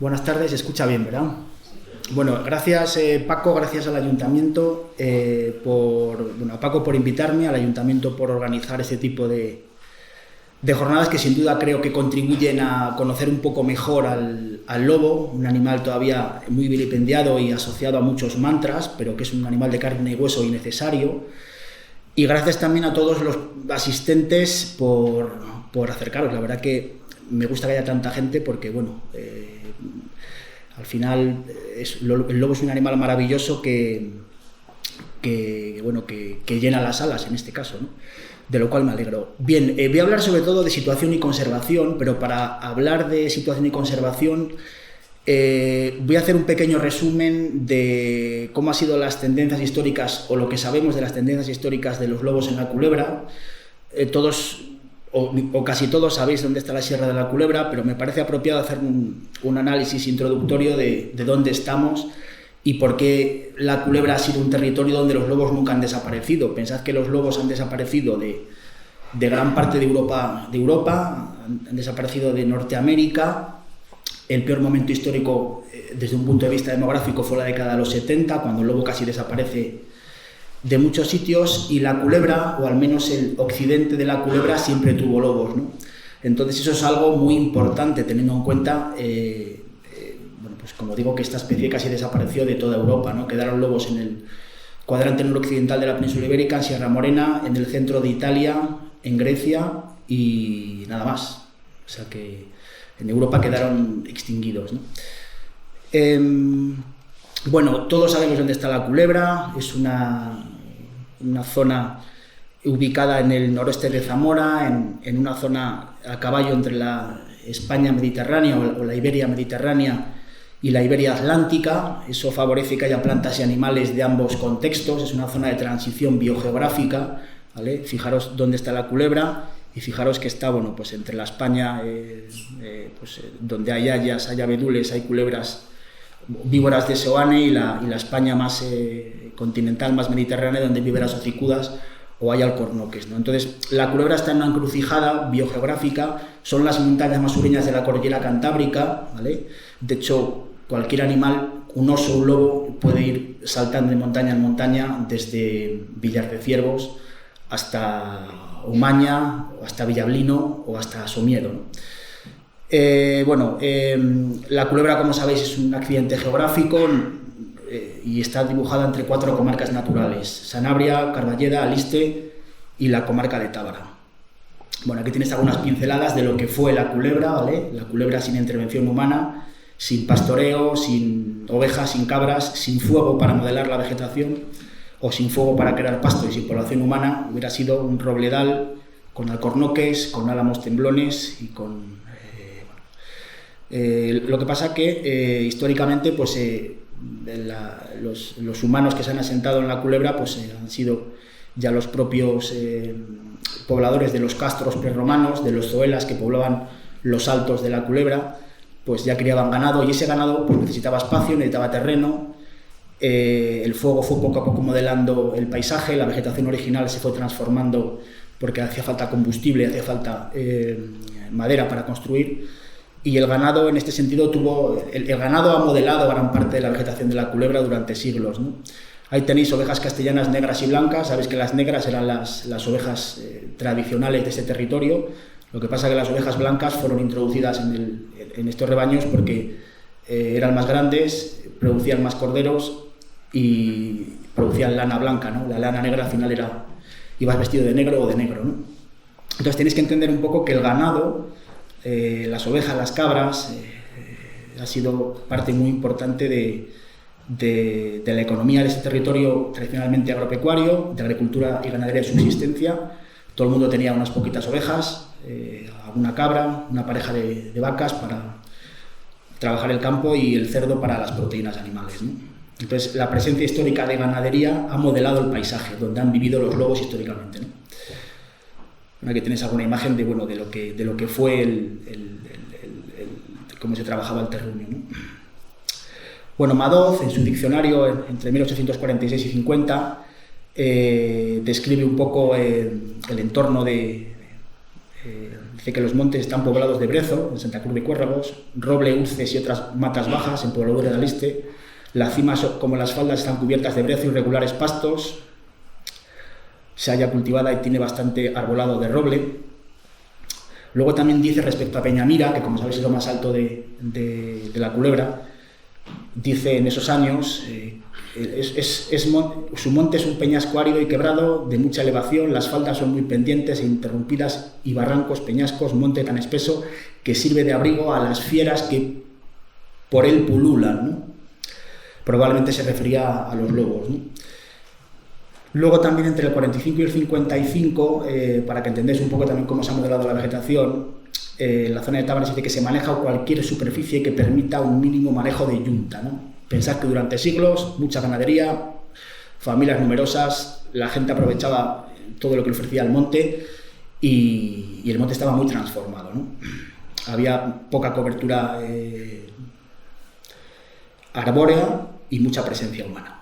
Buenas tardes, se escucha bien, ¿verdad? Bueno, gracias Paco, gracias al Ayuntamiento, a Paco por invitarme, al Ayuntamiento por organizar este tipo de jornadas que sin duda creo que contribuyen a conocer un poco mejor al lobo, un animal todavía muy vilipendiado y asociado a muchos mantras, pero que es un animal de carne y hueso y necesario. Y gracias también a todos los asistentes por acercaros. La verdad que me gusta que haya tanta gente porque, bueno, al final el lobo es un animal maravilloso que llena las salas en este caso, ¿no? De lo cual me alegro. Bien, voy a hablar sobre todo de situación y conservación, pero para hablar de situación y conservación voy a hacer un pequeño resumen de cómo han sido las tendencias históricas o lo que sabemos de las tendencias históricas de los lobos en la Culebra. Todos o casi todos sabéis dónde está la Sierra de la Culebra, pero me parece apropiado hacer un análisis introductorio de dónde estamos y por qué la Culebra ha sido un territorio donde los lobos nunca han desaparecido. Pensad que los lobos han desaparecido de gran parte de Europa, han desaparecido de Norteamérica. El peor momento histórico desde un punto de vista demográfico fue la década de los 70, cuando el lobo casi desaparece de muchos sitios, y la Culebra, o al menos el occidente de la Culebra, siempre tuvo lobos, ¿no? Entonces eso es algo muy importante, teniendo en cuenta pues como digo, que esta especie casi desapareció de toda Europa, ¿no? Quedaron lobos en el cuadrante noroccidental de la península ibérica, en Sierra Morena, en el centro de Italia, en Grecia y nada más. O sea que en Europa quedaron extinguidos, ¿no? Bueno, todos sabemos dónde está la Culebra. Es una zona ubicada en el noroeste de Zamora, en una zona a caballo entre la España mediterránea o la Iberia mediterránea y la Iberia atlántica. Eso favorece que haya plantas y animales de ambos contextos. Es una zona de transición biogeográfica, ¿vale? Fijaros dónde está la Culebra y fijaros que está, bueno, pues entre la España, donde hay hayas, hay abedules, hay culebras víboras de Seoane y la España más continental, más mediterránea, donde hay víboras hocicudas o hay alcornoques, ¿no? Entonces, la Culebra está en una encrucijada biogeográfica, son las montañas más sureñas de la cordillera cantábrica, ¿vale? De hecho, cualquier animal, un oso, un lobo, puede ir saltando de montaña en montaña desde Villar de Ciervos hasta Omaña, o hasta Villablino o hasta Somiedo, ¿no? La Culebra, como sabéis, es un accidente geográfico y está dibujada entre 4 comarcas naturales: Sanabria, Carballeda, Aliste y la comarca de Tábara. Bueno, aquí tienes algunas pinceladas de lo que fue la Culebra, ¿vale? La Culebra sin intervención humana, sin pastoreo, sin ovejas, sin cabras, sin fuego para modelar la vegetación o sin fuego para crear pasto y sin población humana. Hubiera sido un robledal con alcornoques, con álamos temblones y con... lo que pasa que históricamente pues, los humanos que se han asentado en la Culebra pues, han sido ya los propios pobladores de los castros prerromanos, de los zoelas que poblaban los altos de la Culebra, pues ya criaban ganado y ese ganado pues, necesitaba espacio, necesitaba terreno. El fuego fue poco a poco modelando el paisaje, la vegetación original se fue transformando porque hacía falta combustible, hacía falta madera para construir. Y el ganado, en este sentido, el ganado ha modelado gran parte de la vegetación de la Culebra durante siglos, ¿no? Ahí tenéis ovejas castellanas negras y blancas. Sabéis que las negras eran las ovejas tradicionales de este territorio. Lo que pasa es que las ovejas blancas fueron introducidas en estos rebaños porque eran más grandes, producían más corderos y producían lana blanca, ¿no? La lana negra al final ibas vestido de negro o de negro, ¿no? Entonces tenéis que entender un poco que el ganado, las ovejas, las cabras, ha sido parte muy importante de la economía de ese territorio tradicionalmente agropecuario, de agricultura y ganadería de subsistencia. Todo el mundo tenía unas poquitas ovejas, alguna cabra, una pareja de vacas para trabajar el campo y el cerdo para las proteínas animales, ¿no? Entonces, la presencia histórica de ganadería ha modelado el paisaje donde han vivido los lobos históricamente, ¿no? Aquí tenéis alguna imagen de lo que fue cómo se trabajaba el terruño, ¿no? Bueno, Madoz, en su diccionario, entre 1846 y 50, describe un poco el entorno de Dice que los montes están poblados de brezo, en Santa Cruz de Cuérragos, roble, urces y otras matas bajas, en Pobladura de Aliste. Las cimas, como las faldas, están cubiertas de brezo y regulares pastos. Se halla cultivada y tiene bastante arbolado de roble. Luego también dice respecto a Peñamira, que como sabéis es lo más alto de la Culebra, dice en esos años, su monte es un peñasco árido y quebrado, de mucha elevación, las faldas son muy pendientes e interrumpidas, y barrancos, peñascos, monte tan espeso que sirve de abrigo a las fieras que por él pululan, ¿no? Probablemente se refería a los lobos, ¿no? Luego también entre el 45 y el 55, para que entendáis un poco también cómo se ha modelado la vegetación, la zona de Tábara dice que se maneja cualquier superficie que permita un mínimo manejo de yunta, ¿no? Pensad que durante siglos, mucha ganadería, familias numerosas, la gente aprovechaba todo lo que le ofrecía el monte y el monte estaba muy transformado, ¿no? Había poca cobertura arbórea y mucha presencia humana.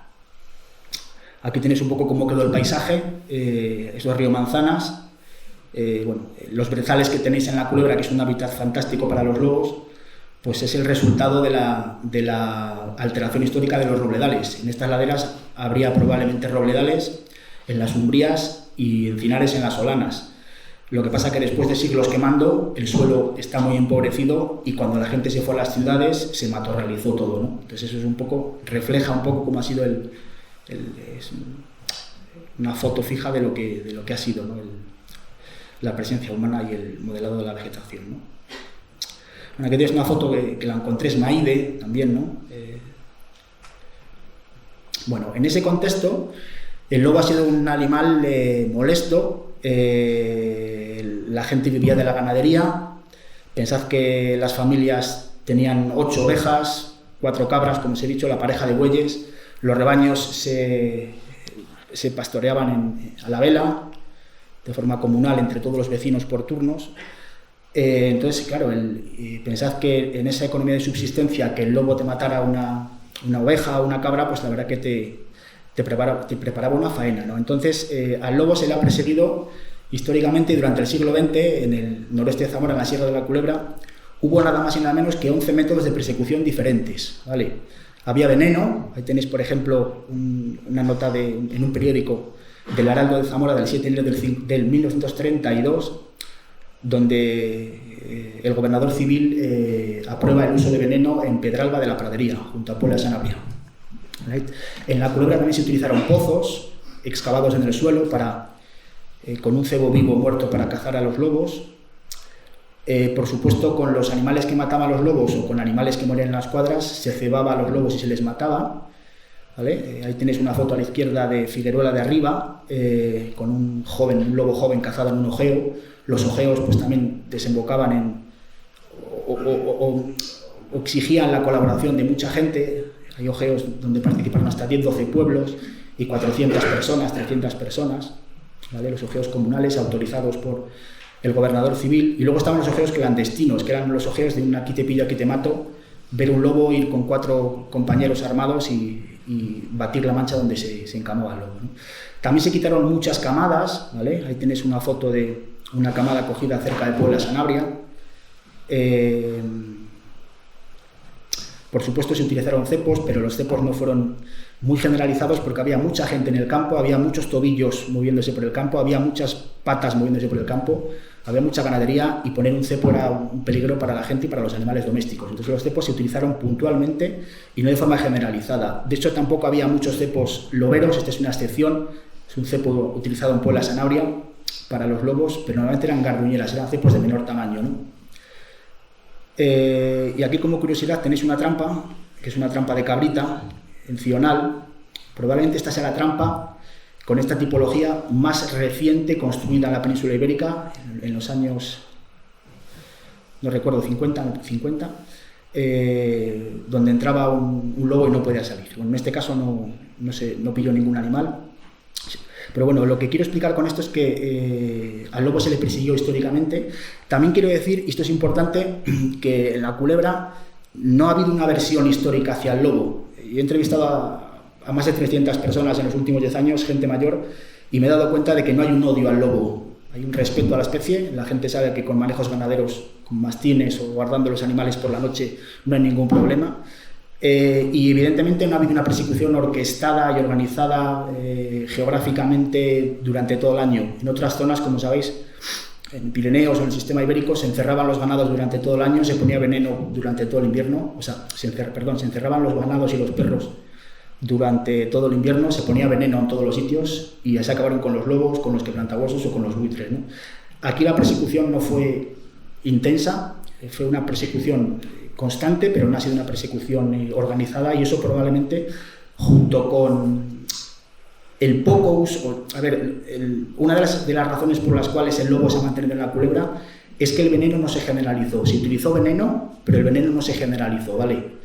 Aquí tenéis un poco cómo quedó el paisaje, es el río Manzanas, los brezales que tenéis en la Culebra, que es un hábitat fantástico para los lobos, pues es el resultado de la alteración histórica de los robledales. En estas laderas habría probablemente robledales, en las umbrías y encinares en las solanas. Lo que pasa que después de siglos quemando, el suelo está muy empobrecido y cuando la gente se fue a las ciudades se matorralizó todo, ¿no? Entonces eso es un poco, refleja un poco cómo ha sido es una foto fija de lo que ha sido, ¿no? La presencia humana y el modelado de la vegetación, ¿no? Bueno, aquí tienes una foto que la encontré en Maide también, ¿no? Bueno, en ese contexto el lobo ha sido un animal molesto. La gente vivía de la ganadería. Pensad que las familias tenían 8 ovejas, 4 cabras, como os he dicho, la pareja de bueyes. Los rebaños se pastoreaban a la vela, de forma comunal entre todos los vecinos por turnos. Entonces, claro, pensad que en esa economía de subsistencia, que el lobo te matara una oveja o una cabra, pues la verdad que te preparaba una faena, ¿no? Entonces, al lobo se le ha perseguido históricamente durante el siglo XX, en el noroeste de Zamora, en la Sierra de la Culebra, hubo nada más y nada menos que 11 métodos de persecución diferentes, ¿vale? Había veneno, ahí tenéis, por ejemplo, una nota en un periódico del Heraldo de Zamora del 7 de enero del 1932, donde el gobernador civil aprueba el uso de veneno en Pedralba de la Pradería, junto a Puebla de Sanabria. ¿Right? En la Culebra también se utilizaron pozos excavados en el suelo con un cebo vivo muerto para cazar a los lobos. Por supuesto, con los animales que mataban a los lobos o con animales que morían en las cuadras, se cebaba a los lobos y se les mataba, ¿vale? Ahí tenéis una foto a la izquierda de Figueruela de Arriba, con un lobo joven cazado en un ojeo. Los ojeos pues también desembocaban o exigían la colaboración de mucha gente. Hay ojeos donde participaron hasta 10-12 pueblos y 400 personas, 300 personas, ¿vale? Los ojeos comunales autorizados por el gobernador civil. Y luego estaban los ojeos clandestinos, que eran los ojeos de un aquí te pillo, aquí te mato, ver un lobo, ir con 4 compañeros armados y batir la mancha donde se encamaba el lobo, ¿no? También se quitaron muchas camadas, ¿vale? Ahí tenéis una foto de una camada cogida cerca de Puebla de Sanabria. Por supuesto se utilizaron cepos, pero los cepos no fueron muy generalizados porque había mucha gente en el campo, había muchos tobillos moviéndose por el campo, había muchas patas moviéndose por el campo, había mucha ganadería y poner un cepo era un peligro para la gente y para los animales domésticos. Entonces los cepos se utilizaron puntualmente y no de forma generalizada. De hecho tampoco había muchos cepos loberos, esta es una excepción, es un cepo utilizado en Puebla de Sanabria para los lobos, pero normalmente eran garduñeras, eran cepos de menor tamaño, ¿no? Y aquí como curiosidad tenéis una trampa, que es una trampa de cabrita, encional. Probablemente esta sea la trampa con esta tipología más reciente construida en la península ibérica, en los años, no recuerdo, 50, donde entraba un lobo y no podía salir. Bueno, en este caso no pilló ningún animal. Pero bueno, lo que quiero explicar con esto es que al lobo se le persiguió históricamente. También quiero decir, y esto es importante, que en la Culebra no ha habido una versión histórica hacia el lobo. Yo he entrevistado a más de 300 personas en los últimos 10 años, gente mayor, y me he dado cuenta de que no hay un odio al lobo hay un respeto a la especie, la gente sabe que con manejos ganaderos, con mastines o guardando los animales por la noche no hay ningún problema. Y evidentemente no ha habido una persecución orquestada y organizada geográficamente durante todo el año. En otras zonas, como sabéis, en Pirineos o en el sistema ibérico se encerraban los ganados durante todo el año, se ponía veneno durante todo el invierno, o sea, se encerraban los ganados y los perros durante todo el invierno, se ponía veneno en todos los sitios y ya se acabaron con los lobos, con los quebrantahuesos o con los buitres, ¿no? Aquí la persecución no fue intensa, fue una persecución constante, pero no ha sido una persecución organizada, y eso probablemente, junto con el poco uso... A ver, una de las razones por las cuales el lobo se ha mantenido en la culebra es que el veneno no se generalizó. Se utilizó veneno, pero el veneno no se generalizó, ¿vale?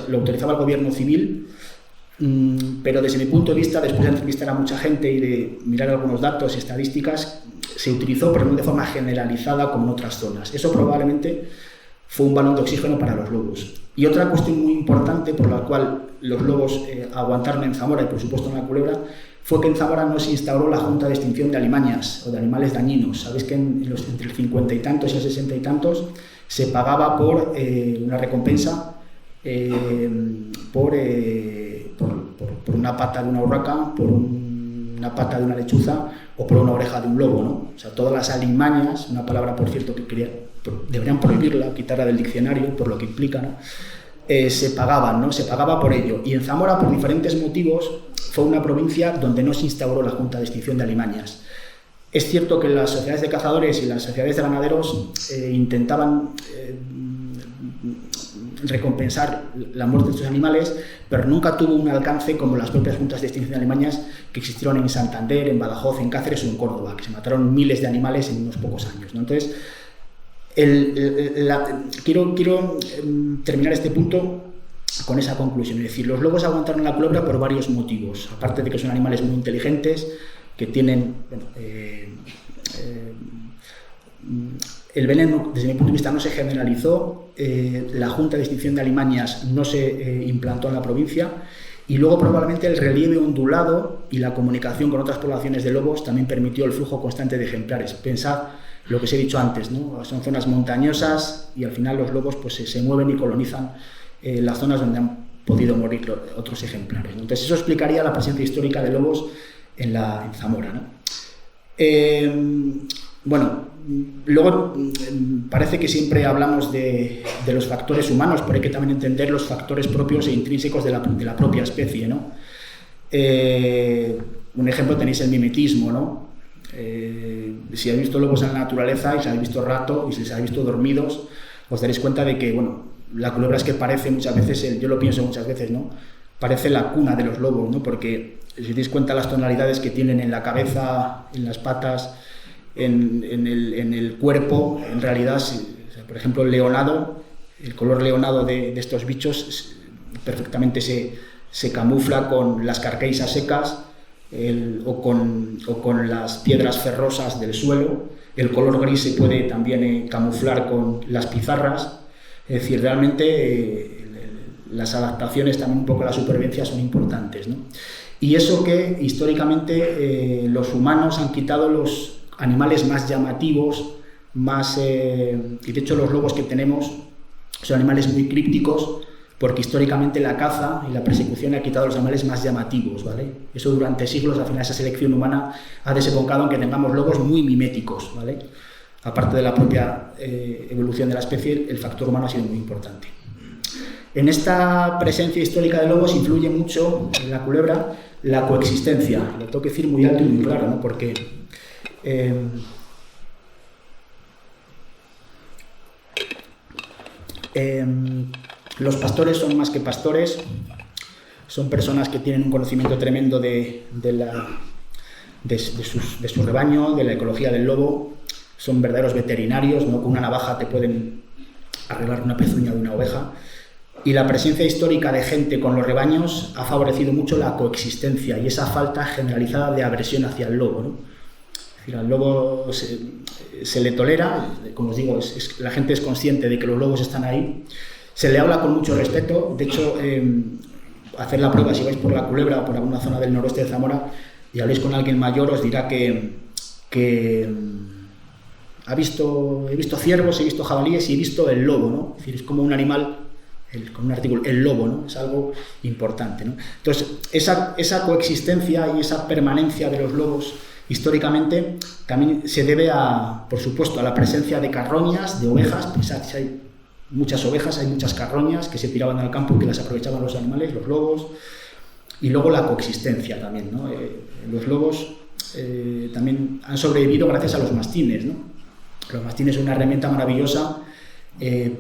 Lo autorizaba el gobierno civil, pero desde mi punto de vista, después de entrevistar a mucha gente y de mirar algunos datos y estadísticas, se utilizó, pero no de forma generalizada como en otras zonas. Eso probablemente fue un balón de oxígeno para los lobos. Y otra cuestión muy importante por la cual los lobos aguantaron en Zamora y por supuesto en la culebra fue que en Zamora no se instauró la Junta de Extinción de Alimañas o de animales dañinos. Sabéis que entre el 50 y tantos y el 60 y tantos se pagaba por una recompensa por una pata de una urraca, por una pata de una lechuza o por una oreja de un lobo, ¿no? O sea, todas las alimañas, una palabra, por cierto, que deberían prohibirla, quitarla del diccionario por lo que implica, ¿no? Se pagaban, ¿no? Se pagaba por ello. Y en Zamora, por diferentes motivos, fue una provincia donde no se instauró la Junta de Extinción de Alimañas. Es cierto que las sociedades de cazadores y las sociedades de ganaderos intentaban recompensar la muerte de estos animales, pero nunca tuvo un alcance como las propias juntas de extinción de alimañas que existieron en Santander, en Badajoz, en Cáceres o en Córdoba, que se mataron miles de animales en unos pocos años, ¿no? Entonces, quiero terminar este punto con esa conclusión, es decir, los lobos aguantaron la culebra por varios motivos, aparte de que son animales muy inteligentes, que tienen... el veneno, desde mi punto de vista, no se generalizó, la Junta de Extinción de Alimañas no se implantó en la provincia, y luego probablemente el relieve ondulado y la comunicación con otras poblaciones de lobos también permitió el flujo constante de ejemplares. Pensad lo que os he dicho antes, ¿no? Son zonas montañosas y al final los lobos pues, se mueven y colonizan las zonas donde han podido morir otros ejemplares, ¿no? Entonces eso explicaría la presencia histórica de lobos en Zamora, ¿no? Bueno, luego parece que siempre hablamos de los factores humanos, pero hay que también entender los factores propios e intrínsecos de la propia especie, ¿no? Un ejemplo tenéis el mimetismo, ¿no? Si habéis visto lobos en la naturaleza y si habéis visto rato y si os habéis visto dormidos, os daréis cuenta de que, bueno, la culebra es que parece muchas veces, yo lo pienso muchas veces, ¿no? Parece la cuna de los lobos, ¿no? Porque si os dais cuenta las tonalidades que tienen en la cabeza, en las patas, en el cuerpo, en realidad, por ejemplo, el leonado, el color leonado de estos bichos perfectamente se camufla con las carqueisas secas o con las piedras ferrosas del suelo. El color gris se puede también camuflar con las pizarras. Es decir, realmente las adaptaciones, también un poco la supervivencia, son importantes, ¿no? Y eso que históricamente los humanos han quitado los animales más llamativos, y de hecho los lobos que tenemos son animales muy crípticos, porque históricamente la caza y la persecución ha quitado los animales más llamativos, ¿vale? Eso durante siglos, al final esa selección humana ha desembocado en que tengamos lobos muy miméticos, ¿vale? Aparte de la propia evolución de la especie, el factor humano ha sido muy importante. En esta presencia histórica de lobos influye mucho en la culebra la coexistencia. Lo tengo que decir muy alto y muy claro, ¿no? Porque los pastores son más que pastores, son personas que tienen un conocimiento tremendo de su rebaño, de la ecología del lobo, son verdaderos veterinarios, ¿no? Con una navaja te pueden arreglar una pezuña de una oveja. Y la presencia histórica de gente con los rebaños ha favorecido mucho la coexistencia y esa falta generalizada de agresión hacia el lobo, ¿no? Es decir, al lobo se le tolera, como os digo, la gente es consciente de que los lobos están ahí, se le habla con mucho respeto. De hecho, hacer la prueba, si vais por la Culebra o por alguna zona del noroeste de Zamora, y habléis con alguien mayor, os dirá que he visto ciervos, he visto jabalíes y he visto el lobo, ¿no? Es decir, es como un animal, con un artículo, el lobo, ¿no? Es algo importante, ¿no? Entonces, esa coexistencia y esa permanencia de los lobos históricamente también se debe por supuesto, a la presencia de carroñas, de ovejas. Pensad, si hay muchas ovejas, hay muchas carroñas que se tiraban al campo y que las aprovechaban los animales, los lobos, y luego la coexistencia también, ¿no? Los lobos también han sobrevivido gracias a los mastines, ¿no? Los mastines son una herramienta maravillosa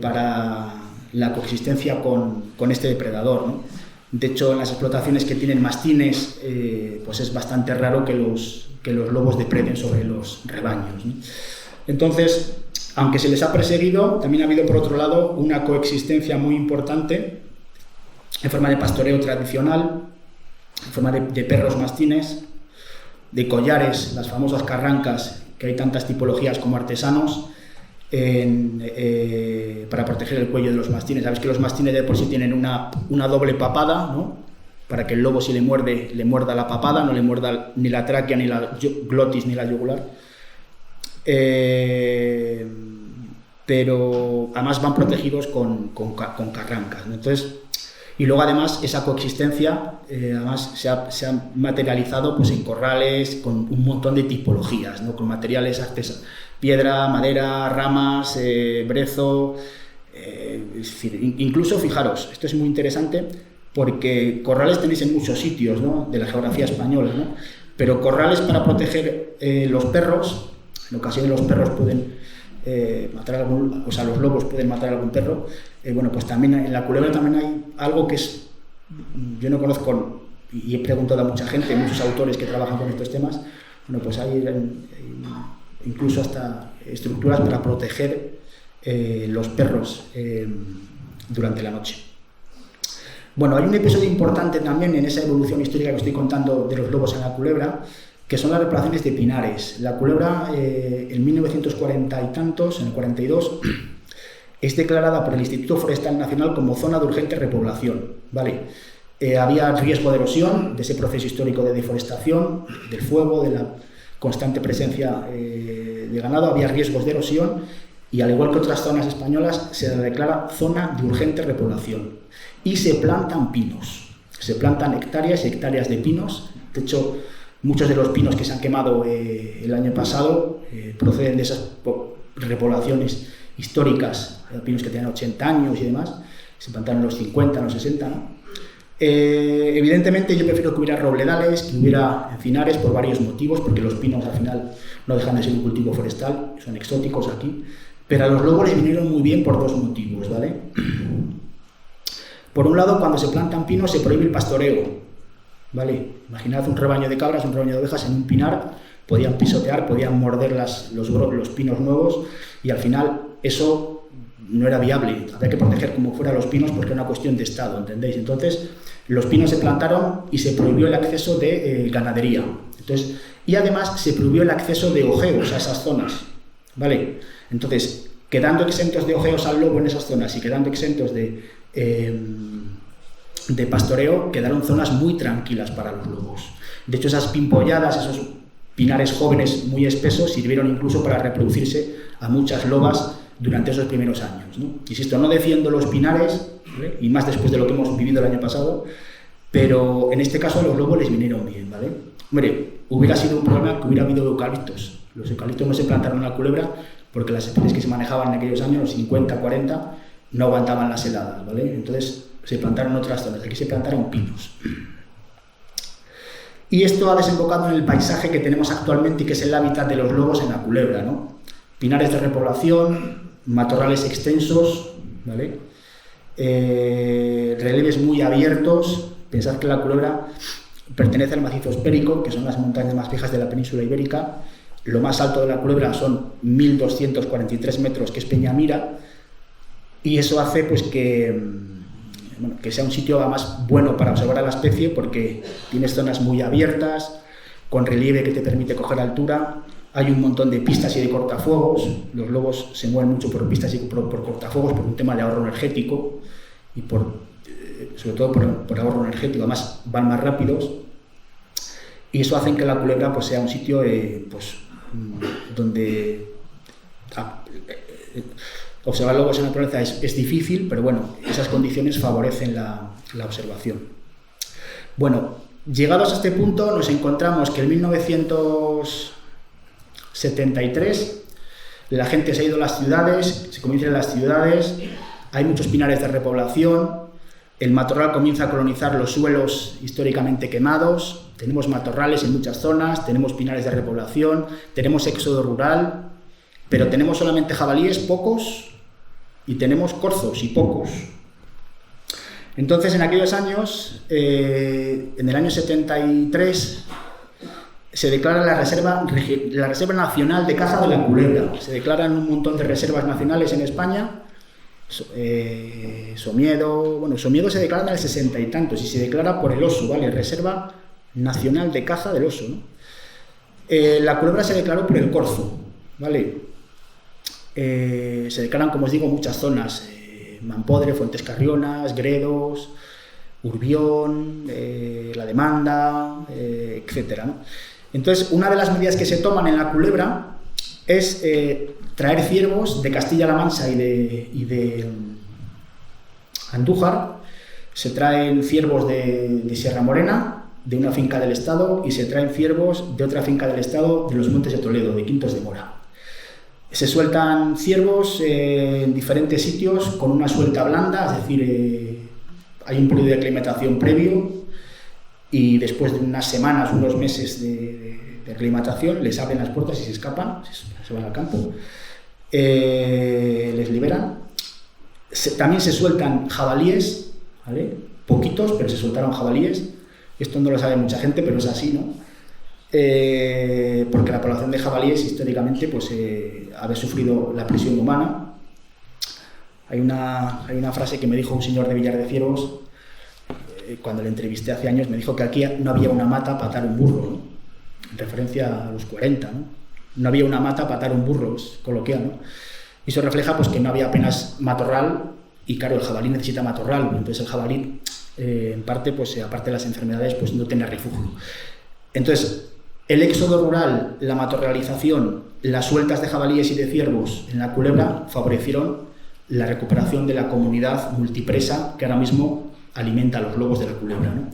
para la coexistencia con este depredador, ¿no? De hecho, en las explotaciones que tienen mastines, pues es bastante raro que los lobos depreden sobre los rebaños, ¿no? Entonces, aunque se les ha perseguido, también ha habido, por otro lado, una coexistencia muy importante en forma de pastoreo tradicional, en forma de perros mastines, de collares, las famosas carrancas, que hay tantas tipologías como artesanos, para proteger el cuello de los mastines. Sabéis que los mastines de por sí tienen una doble papada, ¿no? Para que el lobo, si le muerda la papada, no le muerda ni la tráquea, ni la glotis, ni la yugular. Pero además van protegidos con carrancas, ¿no? Entonces, y luego además esa coexistencia además se ha materializado pues, en corrales con un montón de tipologías, ¿no? Con materiales artesanos, piedra, madera, ramas, brezo, es decir, incluso fijaros, esto es muy interesante porque corrales tenéis en muchos sitios, ¿no? De la geografía española, ¿no? Pero corrales para proteger los perros, en ocasiones los perros pueden matar los lobos pueden matar a algún perro. Bueno, pues también en la culebra también hay algo que yo no conozco y he preguntado a mucha gente, muchos autores que trabajan con estos temas. Bueno, pues hay incluso hasta estructuras para proteger los perros durante la noche. Bueno, hay un episodio importante también en esa evolución histórica que estoy contando de los lobos en la culebra, que son las repoblaciones de pinares. La culebra, en 1940 y tantos, en el 42, es declarada por el Instituto Forestal Nacional como zona de urgente repoblación, ¿vale? Había riesgo de erosión, de ese proceso histórico de deforestación, del fuego, de la constante presencia de ganado, había riesgos de erosión y, al igual que otras zonas españolas, se declara zona de urgente repoblación. Y se plantan pinos, se plantan hectáreas y hectáreas de pinos. De hecho, muchos de los pinos que se han quemado el año pasado proceden de esas repoblaciones históricas, pinos que tenían 80 años y demás, se plantaron en los 50, en los 60, ¿no? Evidentemente yo prefiero que hubiera robledales, que hubiera encinares por varios motivos, porque los pinos al final no dejan de ser un cultivo forestal, son exóticos aquí, pero a los lobos les vinieron muy bien por dos motivos, ¿vale? Por un lado, cuando se plantan pinos se prohíbe el pastoreo, ¿vale? Imaginad un rebaño de cabras, un rebaño de ovejas en un pinar, podían pisotear, podían morder los pinos nuevos y al final eso no era viable, había que proteger como fuera los pinos porque era una cuestión de Estado, ¿entendéis? Entonces los pinos se plantaron y se prohibió el acceso de ganadería. Entonces, y además se prohibió el acceso de ojeos a esas zonas, ¿vale? Entonces, quedando exentos de ojeos al lobo en esas zonas y quedando exentos de pastoreo, quedaron zonas muy tranquilas para los lobos. De hecho, esas pimpolladas, esos pinares jóvenes muy espesos, sirvieron incluso para reproducirse a muchas lobas durante esos primeros años, ¿no? Insisto, no defiendo los pinares, ¿vale? Y más después de lo que hemos vivido el año pasado, pero en este caso a los lobos les vinieron bien, ¿vale? Hombre, hubiera sido un problema que hubiera habido eucaliptos. Los eucaliptos no se plantaron en la culebra porque las especies que se manejaban en aquellos años, los 50, 40, no aguantaban las heladas, ¿vale? Entonces se plantaron otras zonas, aquí se plantaron pinos. Y esto ha desembocado en el paisaje que tenemos actualmente y que es el hábitat de los lobos en la culebra, ¿no? Pinares de repoblación, matorrales extensos, ¿vale? Relieves muy abiertos. Pensad que la culebra pertenece al macizo espérico, que son las montañas más viejas de la península ibérica. Lo más alto de la culebra son 1.243 metros, que es Peñamira, y eso hace pues que sea un sitio además bueno para observar a la especie porque tienes zonas muy abiertas, con relieve que te permite coger altura. Hay un montón de pistas y de cortafuegos. Los lobos se mueven mucho por pistas y por cortafuegos por un tema de ahorro energético y sobre todo por ahorro energético. Además van más rápidos y eso hace que la culebra pues, sea un sitio pues, donde observar lobos en la naturaleza es difícil, pero bueno, esas condiciones favorecen la observación. Bueno, llegados a este punto nos encontramos que en 1973 la gente se ha ido a las ciudades, se comienza en las ciudades, hay muchos pinares de repoblación, el matorral comienza a colonizar los suelos históricamente quemados, tenemos matorrales en muchas zonas, tenemos pinares de repoblación, tenemos éxodo rural, pero tenemos solamente jabalíes, pocos, y tenemos corzos y pocos. Entonces, en aquellos años, en el año 73, se declara la Reserva Nacional de Caza de la Culebra. Se declaran un montón de reservas nacionales en España. Somiedo se declara en el 60 y tantos, y se declara por el oso, ¿vale? Reserva Nacional de Caza del Oso, ¿no? La culebra se declaró por el corzo, ¿vale? Se declaran, como os digo, muchas zonas, Mampodre, Fuentes Carrionas, Gredos, Urbión, La Demanda, etcétera, ¿no? Entonces, una de las medidas que se toman en la culebra es traer ciervos de Castilla-La Mancha y de Andújar. Se traen ciervos de Sierra Morena, de una finca del Estado, y se traen ciervos de otra finca del Estado, de los Montes de Toledo, de Quintos de Mora. Se sueltan ciervos en diferentes sitios con una suelta blanda, es decir, hay un periodo de aclimatación previo, y después de unas semanas, unos meses de aclimatación, les abren las puertas y se escapan, se van al campo, les liberan. También se sueltan jabalíes, ¿vale? Poquitos, pero se soltaron jabalíes. Esto no lo sabe mucha gente, pero es así, ¿no? Porque la población de jabalíes históricamente pues, había sufrido la presión humana. Hay una frase que me dijo un señor de Villar de Ciervos, cuando le entrevisté hace años, me dijo que aquí no había una mata para atar un burro, ¿no? En referencia a los 40, ¿no? No había una mata para atar un burro, es coloquial, ¿no? Y eso refleja pues, que no había apenas matorral, y claro, el jabalí necesita matorral, entonces el jabalí, en parte, pues, aparte de las enfermedades, pues no tiene refugio. Entonces, el éxodo rural, la matorralización, las sueltas de jabalíes y de ciervos en la culebra favorecieron la recuperación de la comunidad multipresa que ahora mismo alimenta a los lobos de la culebra, ¿no?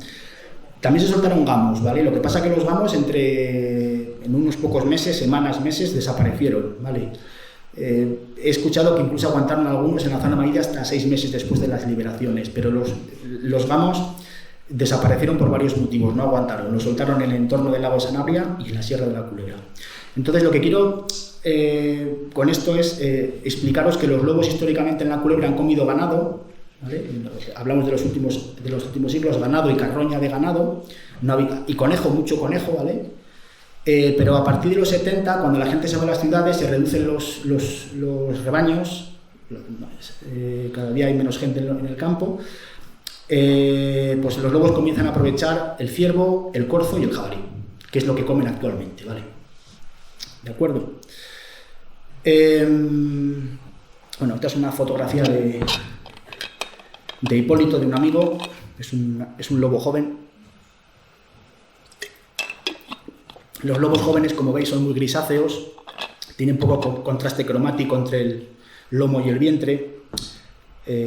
También se soltaron gamos, ¿vale? Lo que pasa es que los gamos en unos pocos meses, semanas, meses, desaparecieron, ¿vale? He escuchado que incluso aguantaron algunos en la zona amarilla hasta 6 meses después de las liberaciones, pero los gamos desaparecieron por varios motivos, no aguantaron, los soltaron en el entorno del lago Sanabria y en la Sierra de la Culebra. Entonces, lo que quiero con esto es explicaros que los lobos históricamente en la culebra han comido ganado, ¿vale? Hablamos de los últimos siglos, ganado y carroña de ganado, y conejo, mucho conejo, ¿vale? Pero a partir de los 70, cuando la gente se va a las ciudades, se reducen los rebaños, cada día hay menos gente en el campo, pues los lobos comienzan a aprovechar el ciervo, el corzo y el jabalí, que es lo que comen actualmente, ¿vale? ¿De acuerdo? Bueno, esta es una fotografía de Hipólito, de un amigo, es un lobo joven. Los lobos jóvenes, como veis, son muy grisáceos, tienen poco contraste cromático entre el lomo y el vientre.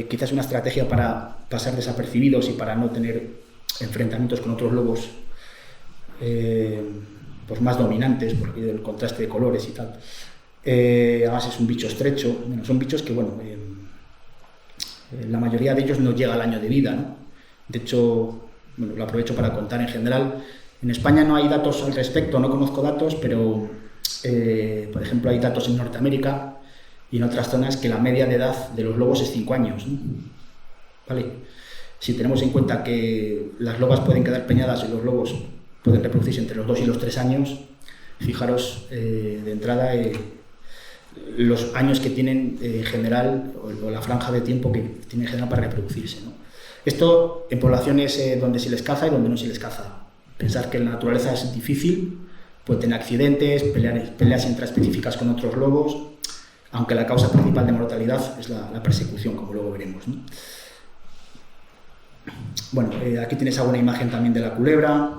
Quizás una estrategia para pasar desapercibidos y para no tener enfrentamientos con otros lobos pues más dominantes por el contraste de colores y tal. Además es un bicho estrecho. Bueno, son bichos que, bueno, la mayoría de ellos no llega al año de vida, ¿no? De hecho, bueno, lo aprovecho para contar en general. En España no hay datos al respecto, no conozco datos, pero por ejemplo hay datos en Norteamérica y en otras zonas que la media de edad de los lobos es 5 años, ¿no? ¿Vale? Si tenemos en cuenta que las lobas pueden quedar preñadas y los lobos pueden reproducirse entre los 2 y los 3 años, fijaros de entrada los años que tienen en general, o la franja de tiempo que tienen en general para reproducirse, ¿no? Esto en poblaciones donde se les caza y donde no se les caza. Pensar que en la naturaleza es difícil, puede tener accidentes, peleas intraespecíficas con otros lobos, aunque la causa principal de mortalidad es la persecución, como luego veremos, ¿no? Bueno, aquí tienes alguna imagen también de la culebra.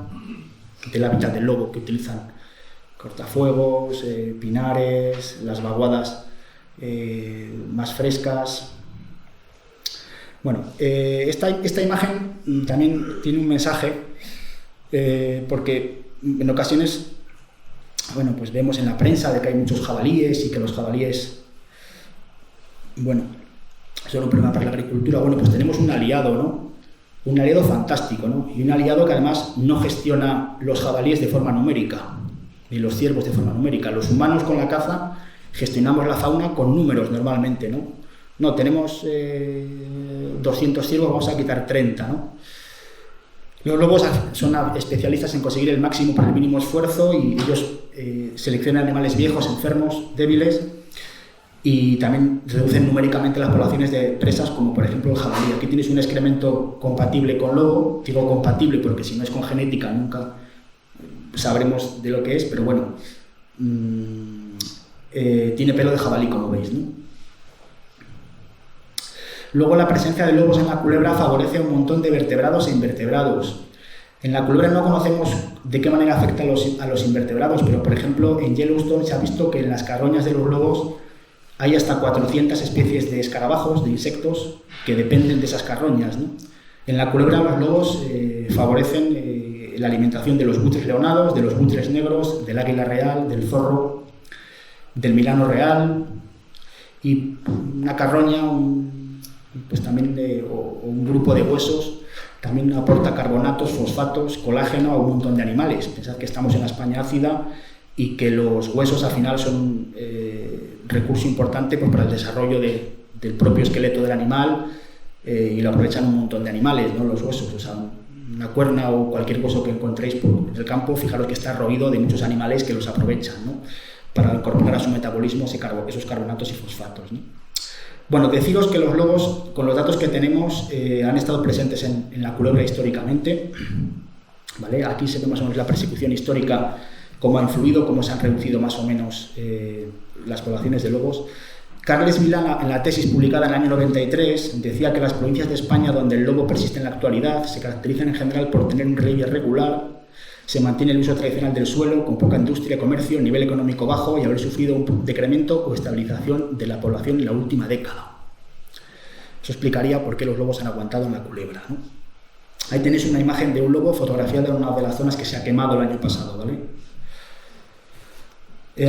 del hábitat del lobo, que utilizan cortafuegos, pinares, las vaguadas más frescas. Bueno, esta imagen también tiene un mensaje, porque en ocasiones, bueno, pues vemos en la prensa de que hay muchos jabalíes y que los jabalíes, bueno, son un problema para la agricultura. Bueno, pues tenemos un aliado, ¿no? Un aliado fantástico, ¿no? Y un aliado que además no gestiona los jabalíes de forma numérica, ni los ciervos de forma numérica. Los humanos con la caza gestionamos la fauna con números normalmente, ¿no? No, tenemos 200 ciervos, vamos a quitar 30, ¿no? Los lobos son especialistas en conseguir el máximo por el mínimo esfuerzo y ellos seleccionan animales viejos, enfermos, débiles, y también reducen numéricamente las poblaciones de presas, como por ejemplo el jabalí. Aquí tienes un excremento compatible con lobo, digo compatible porque si no es con genética nunca sabremos de lo que es, pero bueno, tiene pelo de jabalí, como veis, ¿no? Luego, la presencia de lobos en la culebra favorece a un montón de vertebrados e invertebrados. En la culebra no conocemos de qué manera afecta a los invertebrados, pero por ejemplo en Yellowstone se ha visto que en las carroñas de los lobos hay hasta 400 especies de escarabajos, de insectos, que dependen de esas carroñas, ¿no? En la culebra los lobos favorecen la alimentación de los buitres leonados, de los buitres negros, del águila real, del zorro, del milano real, y una carroña, pues también o un grupo de huesos también aporta carbonatos, fosfatos, colágeno a un montón de animales. Pensad que estamos en la España ácida y que los huesos al final son un recurso importante pues, para el desarrollo del propio esqueleto del animal, y lo aprovechan un montón de animales, ¿no? Los huesos, o sea, una cuerna o cualquier hueso que encontréis por el campo, fijaros que está roído de muchos animales que los aprovechan, ¿no? Para incorporar a su metabolismo esos carbonatos y fosfatos, ¿no? Bueno, deciros que los lobos, con los datos que tenemos, han estado presentes en la culebra históricamente, ¿vale? Aquí se ve más o menos la persecución histórica, cómo ha influido, cómo se han reducido más o menos las poblaciones de lobos. Carles Vilá, en la tesis publicada en el año 93, decía que las provincias de España donde el lobo persiste en la actualidad se caracterizan en general por tener un relieve regular, se mantiene el uso tradicional del suelo, con poca industria, comercio, nivel económico bajo y haber sufrido un decremento o estabilización de la población en la última década. Eso explicaría por qué los lobos han aguantado en la culebra, ¿no? Ahí tenéis una imagen de un lobo fotografiada en una de las zonas que se ha quemado el año pasado, ¿vale?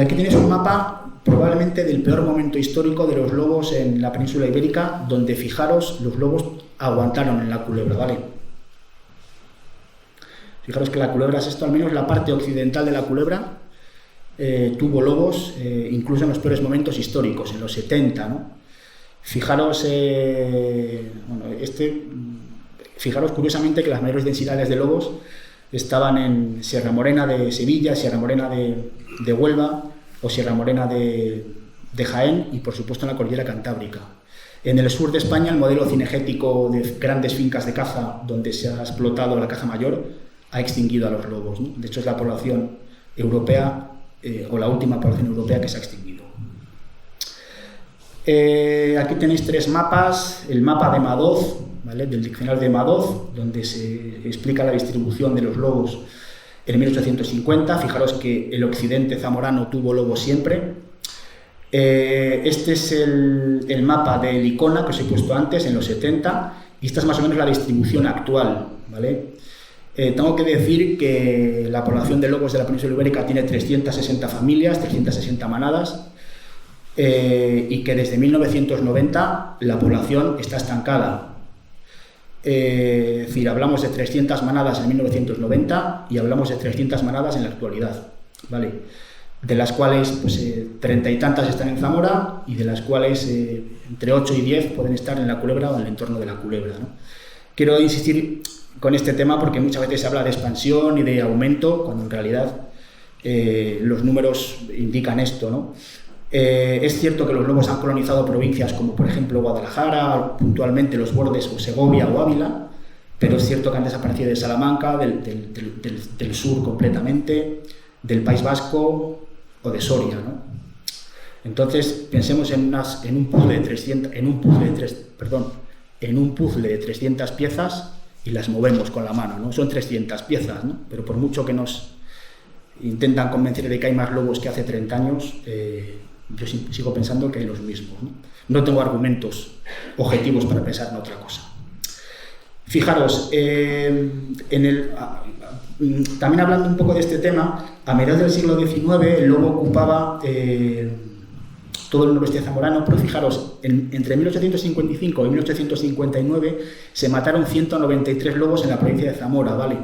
Aquí tenéis un mapa probablemente del peor momento histórico de los lobos en la península ibérica, donde, fijaros, los lobos aguantaron en la culebra, ¿vale? Fijaros que la culebra es esto, al menos la parte occidental de la culebra tuvo lobos, incluso en los peores momentos históricos, en los 70, ¿no? Fijaros, fijaros curiosamente que las mayores densidades de lobos estaban en Sierra Morena de Sevilla, Sierra Morena de Huelva o Sierra Morena de Jaén y, por supuesto, en la cordillera Cantábrica. En el sur de España, el modelo cinegético de grandes fincas de caza, donde se ha explotado la caza mayor, ha extinguido a los lobos, ¿no? De hecho, es la población europea, o la última población europea que se ha extinguido. Aquí tenéis tres mapas. El mapa de Madoz, ¿vale? Del diccionario de Madoz, donde se explica la distribución de los lobos en 1850. Fijaros que el occidente zamorano tuvo lobos siempre. Este es el mapa de Licona que os he puesto antes, en los 70, y esta es más o menos la distribución actual, ¿vale? Tengo que decir que la población de lobos de la península ibérica tiene 360 familias, 360 manadas, y que desde 1990 la población está estancada. Es decir, hablamos de 300 manadas en 1990 y hablamos de 300 manadas en la actualidad, ¿vale? De las cuales pues, 30 y tantas están en Zamora y de las cuales entre 8 y 10 pueden estar en la culebra o en el entorno de la culebra, ¿no? Quiero insistir con este tema porque muchas veces se habla de expansión y de aumento, cuando en realidad los números indican esto, ¿no? Es cierto que los lobos han colonizado provincias como por ejemplo Guadalajara, puntualmente Los Bordes o Segovia o Ávila, pero es cierto que han desaparecido de Salamanca, del sur completamente, del País Vasco o de Soria, ¿no? Entonces pensemos en un puzzle de 300 piezas y las movemos con la mano, ¿no? Son 300 piezas, ¿no? Pero por mucho que nos intentan convencer de que hay más lobos que hace 30 años, yo sigo pensando que hay los mismos, ¿no? No tengo argumentos objetivos para pensar en otra cosa. Fijaros, también hablando un poco de este tema, a mediados del siglo XIX el lobo ocupaba todo el noroeste zamorano, pero fijaros, entre 1855 y 1859 se mataron 193 lobos en la provincia de Zamora, ¿vale?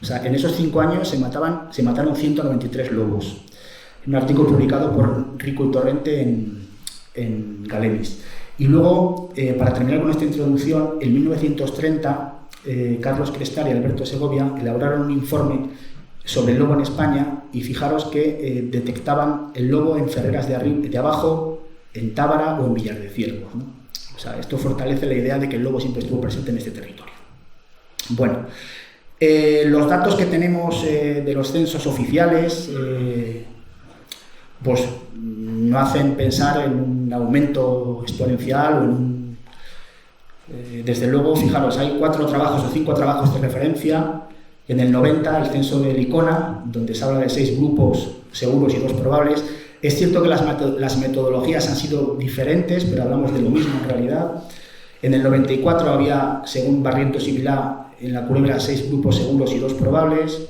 O sea, en esos 5 años se mataron 193 lobos. Un artículo publicado por Rico y Torrente en Galenis. Y luego, para terminar con esta introducción, en 1930, Carlos Crestal y Alberto Segovia elaboraron un informe sobre el lobo en España y fijaros que detectaban el lobo en Ferreras de Abajo, en Tábara o en Villar de Ciervos, ¿no? O sea, esto fortalece la idea de que el lobo siempre estuvo presente en este territorio. Bueno, los datos que tenemos de los censos oficiales pues no hacen pensar en un aumento exponencial o en un... desde luego, fijaros, hay 4 trabajos o 5 trabajos de referencia. En el 90, el censo de Licona, donde se habla de 6 grupos seguros y 2 probables. Es cierto que las metodologías han sido diferentes, pero hablamos de lo mismo en realidad. En el 94 había, según Barrientos y Vilá, en la Culebra 6 grupos seguros y 2 probables.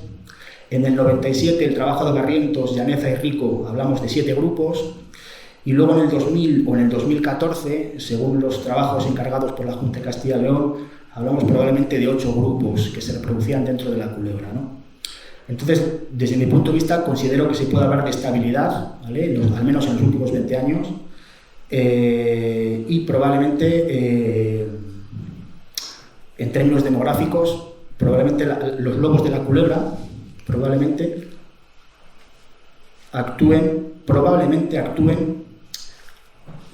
En el 97, el trabajo de Barrientos, Llaneza y Rico, hablamos de 7 grupos. Y luego en el 2000 o en el 2014, según los trabajos encargados por la Junta de Castilla y León, hablamos probablemente de 8 grupos que se reproducían dentro de la culebra, ¿no? Entonces, desde mi punto de vista, considero que se puede hablar de estabilidad, ¿vale? Al menos en los últimos 20 años, y probablemente, en términos demográficos, probablemente los lobos de la culebra probablemente actúen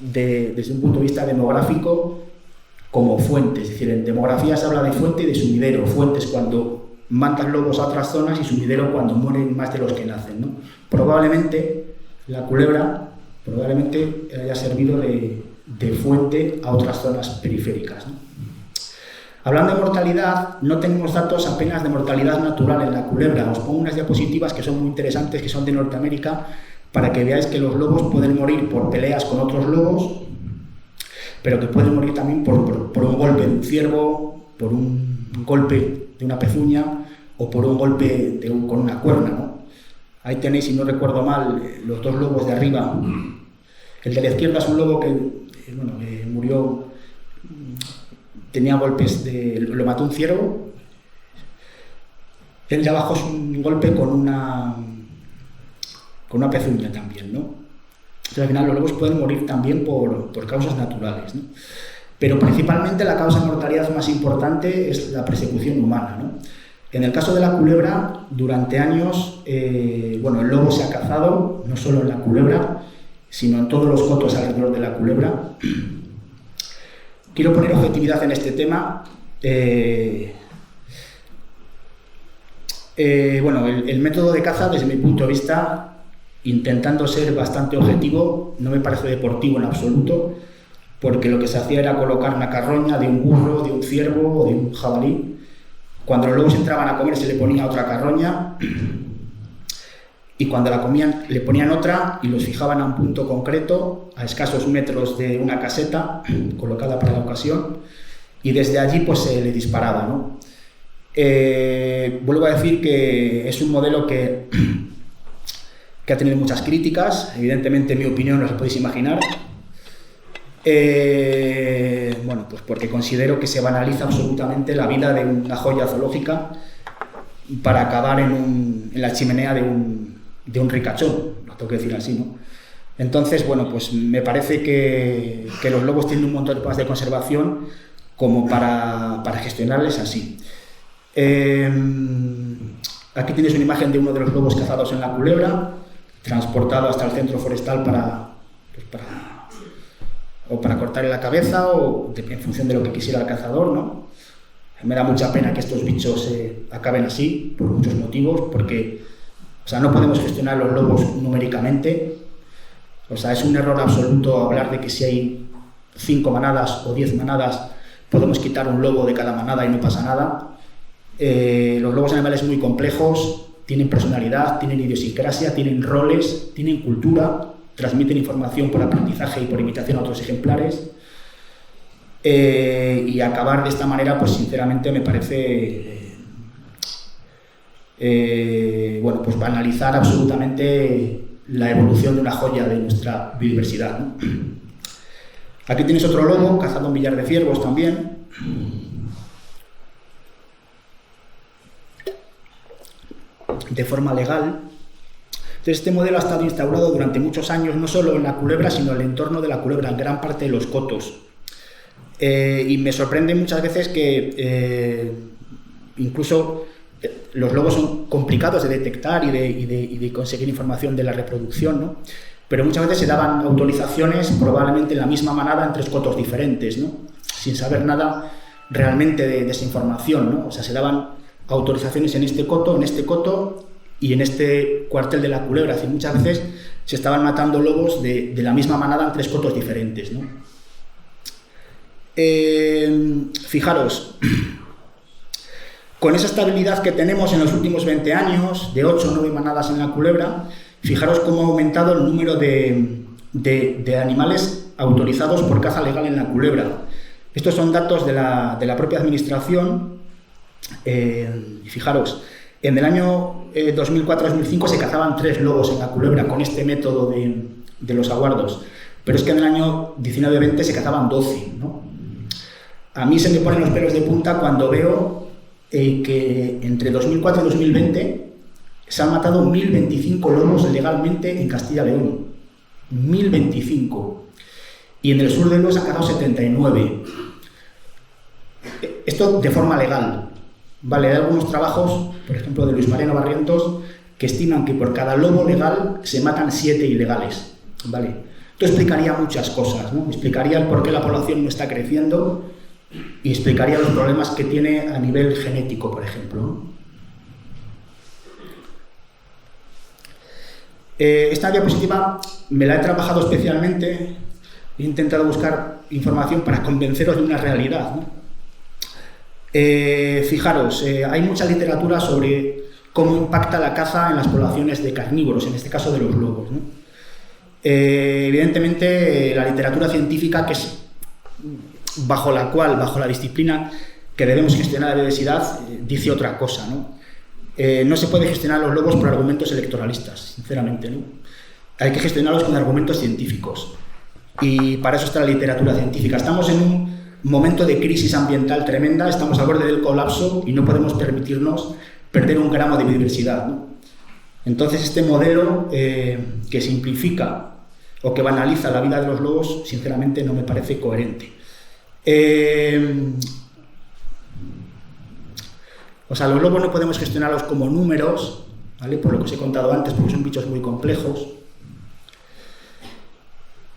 desde un punto de vista demográfico como fuente, es decir, en demografía se habla de fuente y de sumidero. Fuentes cuando mandan lobos a otras zonas y sumidero cuando mueren más de los que nacen, ¿no? Probablemente la culebra haya servido de fuente a otras zonas periféricas, ¿no? Hablando de mortalidad, no tenemos datos apenas de mortalidad natural en la culebra. Os pongo unas diapositivas que son muy interesantes, que son de Norteamérica, para que veáis que los lobos pueden morir por peleas con otros lobos, pero que pueden morir también por un golpe de un ciervo, por un golpe de una pezuña o por un golpe con una cuerna, ¿no? Ahí tenéis, si no recuerdo mal, los 2 lobos de arriba. El de la izquierda es un lobo que murió, tenía golpes, lo mató un ciervo. El de abajo es un golpe con una pezuña también, ¿no? Entonces, al final los lobos pueden morir también por causas naturales, ¿no? Pero principalmente la causa de mortalidad más importante es la persecución humana, ¿no? En el caso de la culebra, durante años, el lobo se ha cazado, no solo en la culebra, sino en todos los cotos alrededor de la culebra. Quiero poner objetividad en este tema. El método de caza, desde mi punto de vista, intentando ser bastante objetivo, no me parece deportivo en absoluto, porque lo que se hacía era colocar una carroña de un burro, de un ciervo o de un jabalí. Cuando los lobos entraban a comer se le ponía otra carroña y cuando la comían le ponían otra y los fijaban a un punto concreto, a escasos metros de una caseta colocada para la ocasión, y desde allí pues se le disparaba, ¿no? Vuelvo a decir que es un modelo que ha tenido muchas críticas, evidentemente en mi opinión os lo podéis imaginar, pues porque considero que se banaliza absolutamente la vida de una joya zoológica para acabar en la chimenea de un ricachón, lo tengo que decir así, ¿no? Entonces, pues me parece que los lobos tienen un montón de pruebas de conservación como para gestionarles así. Aquí tienes una imagen de uno de los lobos cazados en la culebra, transportado hasta el centro forestal para cortarle la cabeza o en función de lo que quisiera el cazador, ¿no? Me da mucha pena que estos bichos acaben así, por muchos motivos, porque no podemos gestionar los lobos numéricamente. Es un error absoluto hablar de que si hay 5 manadas o 10 manadas podemos quitar un lobo de cada manada y no pasa nada. Los lobos son animales muy complejos, tienen personalidad, tienen idiosincrasia, tienen roles, tienen cultura, transmiten información por aprendizaje y por imitación a otros ejemplares. Y acabar de esta manera, pues sinceramente me parece bueno, pues banalizar absolutamente la evolución de una joya de nuestra biodiversidad, ¿no? Aquí tienes otro lobo, cazado en Villar de Ciervos también. De forma legal. Entonces, este modelo ha estado instaurado durante muchos años, no solo en la culebra, sino en el entorno de la culebra, en gran parte de los cotos. Y me sorprende muchas veces que incluso los lobos son complicados de detectar y de conseguir información de la reproducción, ¿no? Pero muchas veces se daban autorizaciones probablemente en la misma manada en 3 cotos diferentes, ¿no? Sin saber nada realmente de esa información, ¿no? O sea, se daban autorizaciones en este coto y en este cuartel de la culebra. Es decir, muchas veces se estaban matando lobos de la misma manada en 3 cotos diferentes, ¿no? Fijaros, con esa estabilidad que tenemos en los últimos 20 años, de 8 o 9 manadas en la culebra, fijaros cómo ha aumentado el número de animales autorizados por caza legal en la culebra. Estos son datos de la propia administración. Fijaros, en el año 2004-2005 se cazaban 3 lobos en la culebra con este método de los aguardos, pero es que en el año 19-20 se cazaban 12, ¿no? A mí se me ponen los pelos de punta cuando veo que entre 2004 y 2020 se han matado 1.025 lobos legalmente en Castilla y León. 1.025. Y en el sur de Lugo se han cazado 79. Esto de forma legal. Vale, hay algunos trabajos, por ejemplo, de Luis Mariano Barrientos, que estiman que por cada lobo legal se matan 7 ilegales. Vale. Esto explicaría muchas cosas, ¿no? Explicaría el por qué la población no está creciendo y explicaría los problemas que tiene a nivel genético, por ejemplo, ¿no? Esta diapositiva me la he trabajado especialmente, he intentado buscar información para convenceros de una realidad, ¿no? Fijaros, hay mucha literatura sobre cómo impacta la caza en las poblaciones de carnívoros, en este caso de los lobos, ¿no? Evidentemente, la literatura científica, que es bajo la disciplina que debemos gestionar la biodiversidad, dice otra cosa, ¿no? No se puede gestionar los lobos por argumentos electoralistas, sinceramente, ¿no? Hay que gestionarlos con argumentos científicos. Y para eso está la literatura científica. Estamos en un momento de crisis ambiental tremenda, estamos al borde del colapso y no podemos permitirnos perder un gramo de biodiversidad, ¿no? Entonces, este modelo que simplifica o que banaliza la vida de los lobos, sinceramente no me parece coherente. O sea, los lobos no podemos gestionarlos como números, ¿vale? Por lo que os he contado antes, porque son bichos muy complejos.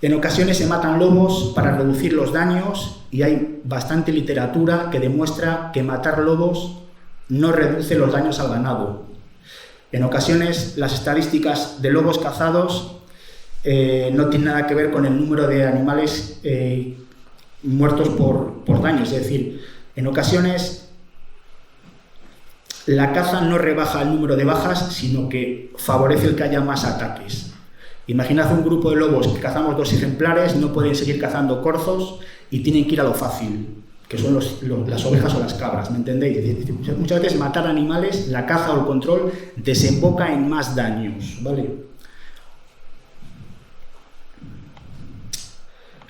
En ocasiones se matan lobos para reducir los daños y hay bastante literatura que demuestra que matar lobos no reduce los daños al ganado. En ocasiones las estadísticas de lobos cazados no tienen nada que ver con el número de animales muertos por daños. Es decir, en ocasiones la caza no rebaja el número de bajas, sino que favorece el que haya más ataques. Imaginad un grupo de lobos que cazamos 2 ejemplares, no pueden seguir cazando corzos y tienen que ir a lo fácil, que son las ovejas o las cabras, ¿me entendéis? Muchas veces matar animales, la caza o el control, desemboca en más daños, ¿vale?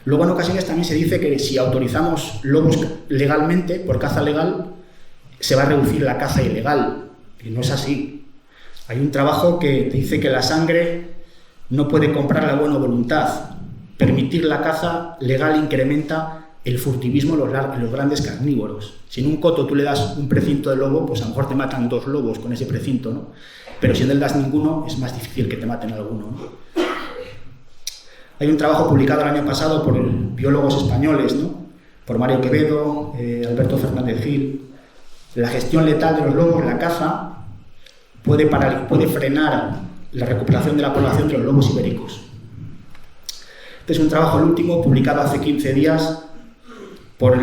Luego, en ocasiones también se dice que si autorizamos lobos legalmente, por caza legal, se va a reducir la caza ilegal, y no es así. Hay un trabajo que te dice que la sangre no puede comprar la buena voluntad. Permitir la caza legal incrementa el furtivismo en los grandes carnívoros. Si en un coto tú le das un precinto de lobo, pues a lo mejor te matan 2 lobos con ese precinto, ¿no? Pero si no le das ninguno, es más difícil que te maten alguno, ¿no? Hay un trabajo publicado el año pasado por biólogos españoles, ¿no? Por Mario Quevedo, Alberto Fernández Gil. La gestión letal de los lobos, la caza, puede frenar la recuperación de la población de los lobos ibéricos. Este es un trabajo, el último, publicado hace 15 días, por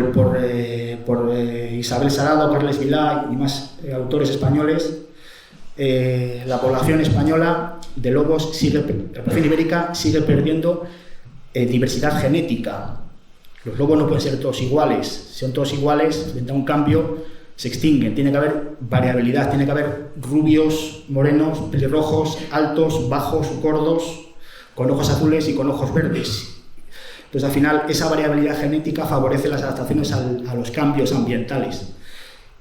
Isabel Sarado, Carles Vilá y más autores españoles, la población española de lobos, la población ibérica sigue perdiendo diversidad genética. Los lobos no pueden ser todos iguales. Si son todos iguales, frente a un cambio, se extinguen. Tiene que haber variabilidad, tiene que haber rubios, morenos, pelirrojos, altos, bajos, gordos, con ojos azules y con ojos verdes. Entonces, al final, esa variabilidad genética favorece las adaptaciones a los cambios ambientales.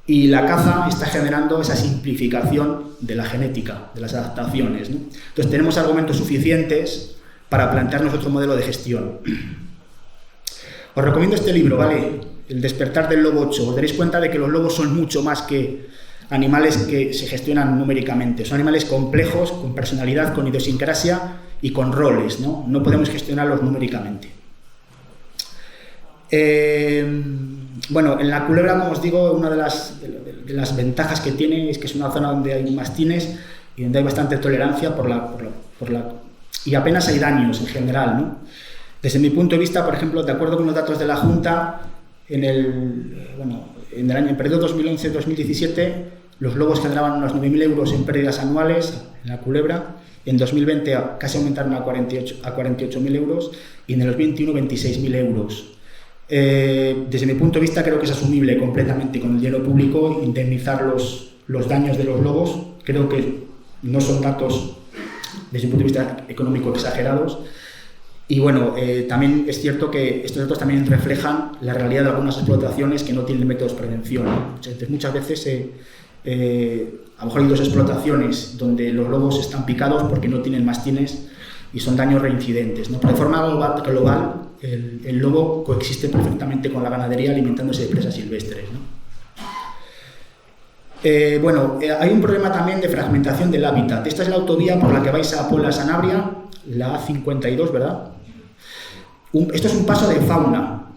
Y la caza está generando esa simplificación de la genética, de las adaptaciones, ¿no? Entonces, tenemos argumentos suficientes para plantearnos otro modelo de gestión. Os recomiendo este libro, ¿vale? El despertar del lobo 8. Os daréis cuenta de que los lobos son mucho más que animales que se gestionan numéricamente. Son animales complejos, con personalidad, con idiosincrasia y con roles, ¿no? No podemos gestionarlos numéricamente. Bueno, en la culebra, como os digo, una de las ventajas que tiene es que es una zona donde hay mastines y donde hay bastante tolerancia y apenas hay daños en general, ¿no? Desde mi punto de vista, por ejemplo, de acuerdo con los datos de la Junta, en el periodo 2011-2017, los lobos generaban unos 9.000 euros en pérdidas anuales en la culebra. En 2020 casi aumentaron a 48.000 euros y en el 2021 26.000 euros. Desde mi punto de vista, creo que es asumible completamente con el dinero público indemnizar los daños de los lobos. Creo que no son datos, desde un punto de vista económico, exagerados. Y bueno, también es cierto que estos datos también reflejan la realidad de algunas explotaciones que no tienen métodos de prevención, ¿no? Entonces, muchas veces a lo mejor hay 2 explotaciones donde los lobos están picados porque no tienen mastines y son daños reincidentes, ¿no? Pero de forma global, el lobo coexiste perfectamente con la ganadería alimentándose de presas silvestres, ¿no? Hay un problema también de fragmentación del hábitat. Esta es la autovía por la que vais a Puebla Sanabria, la A52, ¿verdad? Esto es un paso de fauna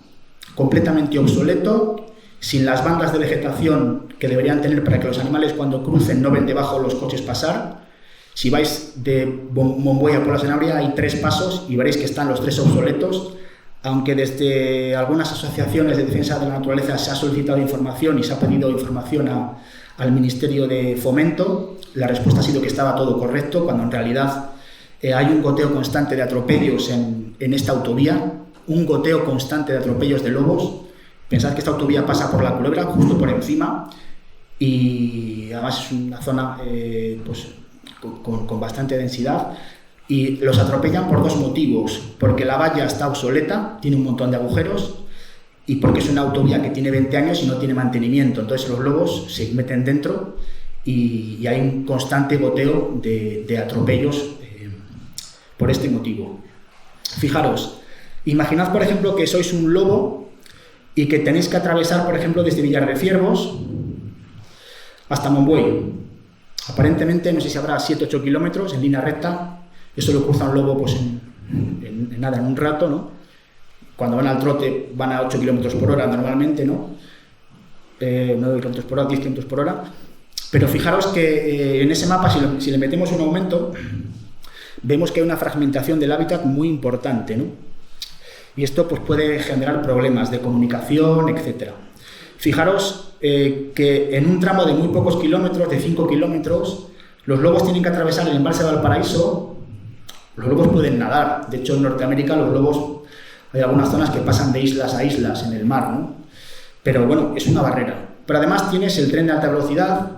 completamente obsoleto, sin las bandas de vegetación que deberían tener para que los animales cuando crucen no ven debajo los coches pasar. Si vais de Monbuey a Puebla Sanabria hay 3 pasos y veréis que están los 3 obsoletos, aunque desde algunas asociaciones de defensa de la naturaleza se ha solicitado información y se ha pedido información al Ministerio de Fomento. La respuesta ha sido que estaba todo correcto, cuando en realidad hay un goteo constante de atropellos en esta autovía, un goteo constante de atropellos de lobos. Pensad que esta autovía pasa por la culebra, justo por encima, y además es una zona con bastante densidad, y los atropellan por 2 motivos: porque la valla está obsoleta, tiene un montón de agujeros, y porque es una autovía que tiene 20 años y no tiene mantenimiento. Entonces los lobos se meten dentro y hay un constante goteo de atropellos por este motivo. Fijaros, imaginad por ejemplo que sois un lobo y que tenéis que atravesar, por ejemplo, desde Villar de Ciervos hasta Monbuey. Aparentemente, no sé si habrá 7-8 kilómetros en línea recta. Eso lo cruza un lobo pues en un rato, ¿no? Cuando van al trote van a 8 kilómetros por hora normalmente, ¿no? 9 kilómetros por hora, 10 kilómetros por hora. Pero fijaros que en ese mapa, si le metemos un aumento, vemos que hay una fragmentación del hábitat muy importante, ¿no? Y esto pues, puede generar problemas de comunicación, etc. Fijaros que en un tramo de muy pocos kilómetros, de 5 kilómetros, los lobos tienen que atravesar el embalse de Valparaíso. Los lobos pueden nadar. De hecho, en Norteamérica los lobos, hay algunas zonas que pasan de islas a islas en el mar, ¿no? Pero bueno, es una barrera. Pero además tienes el tren de alta velocidad,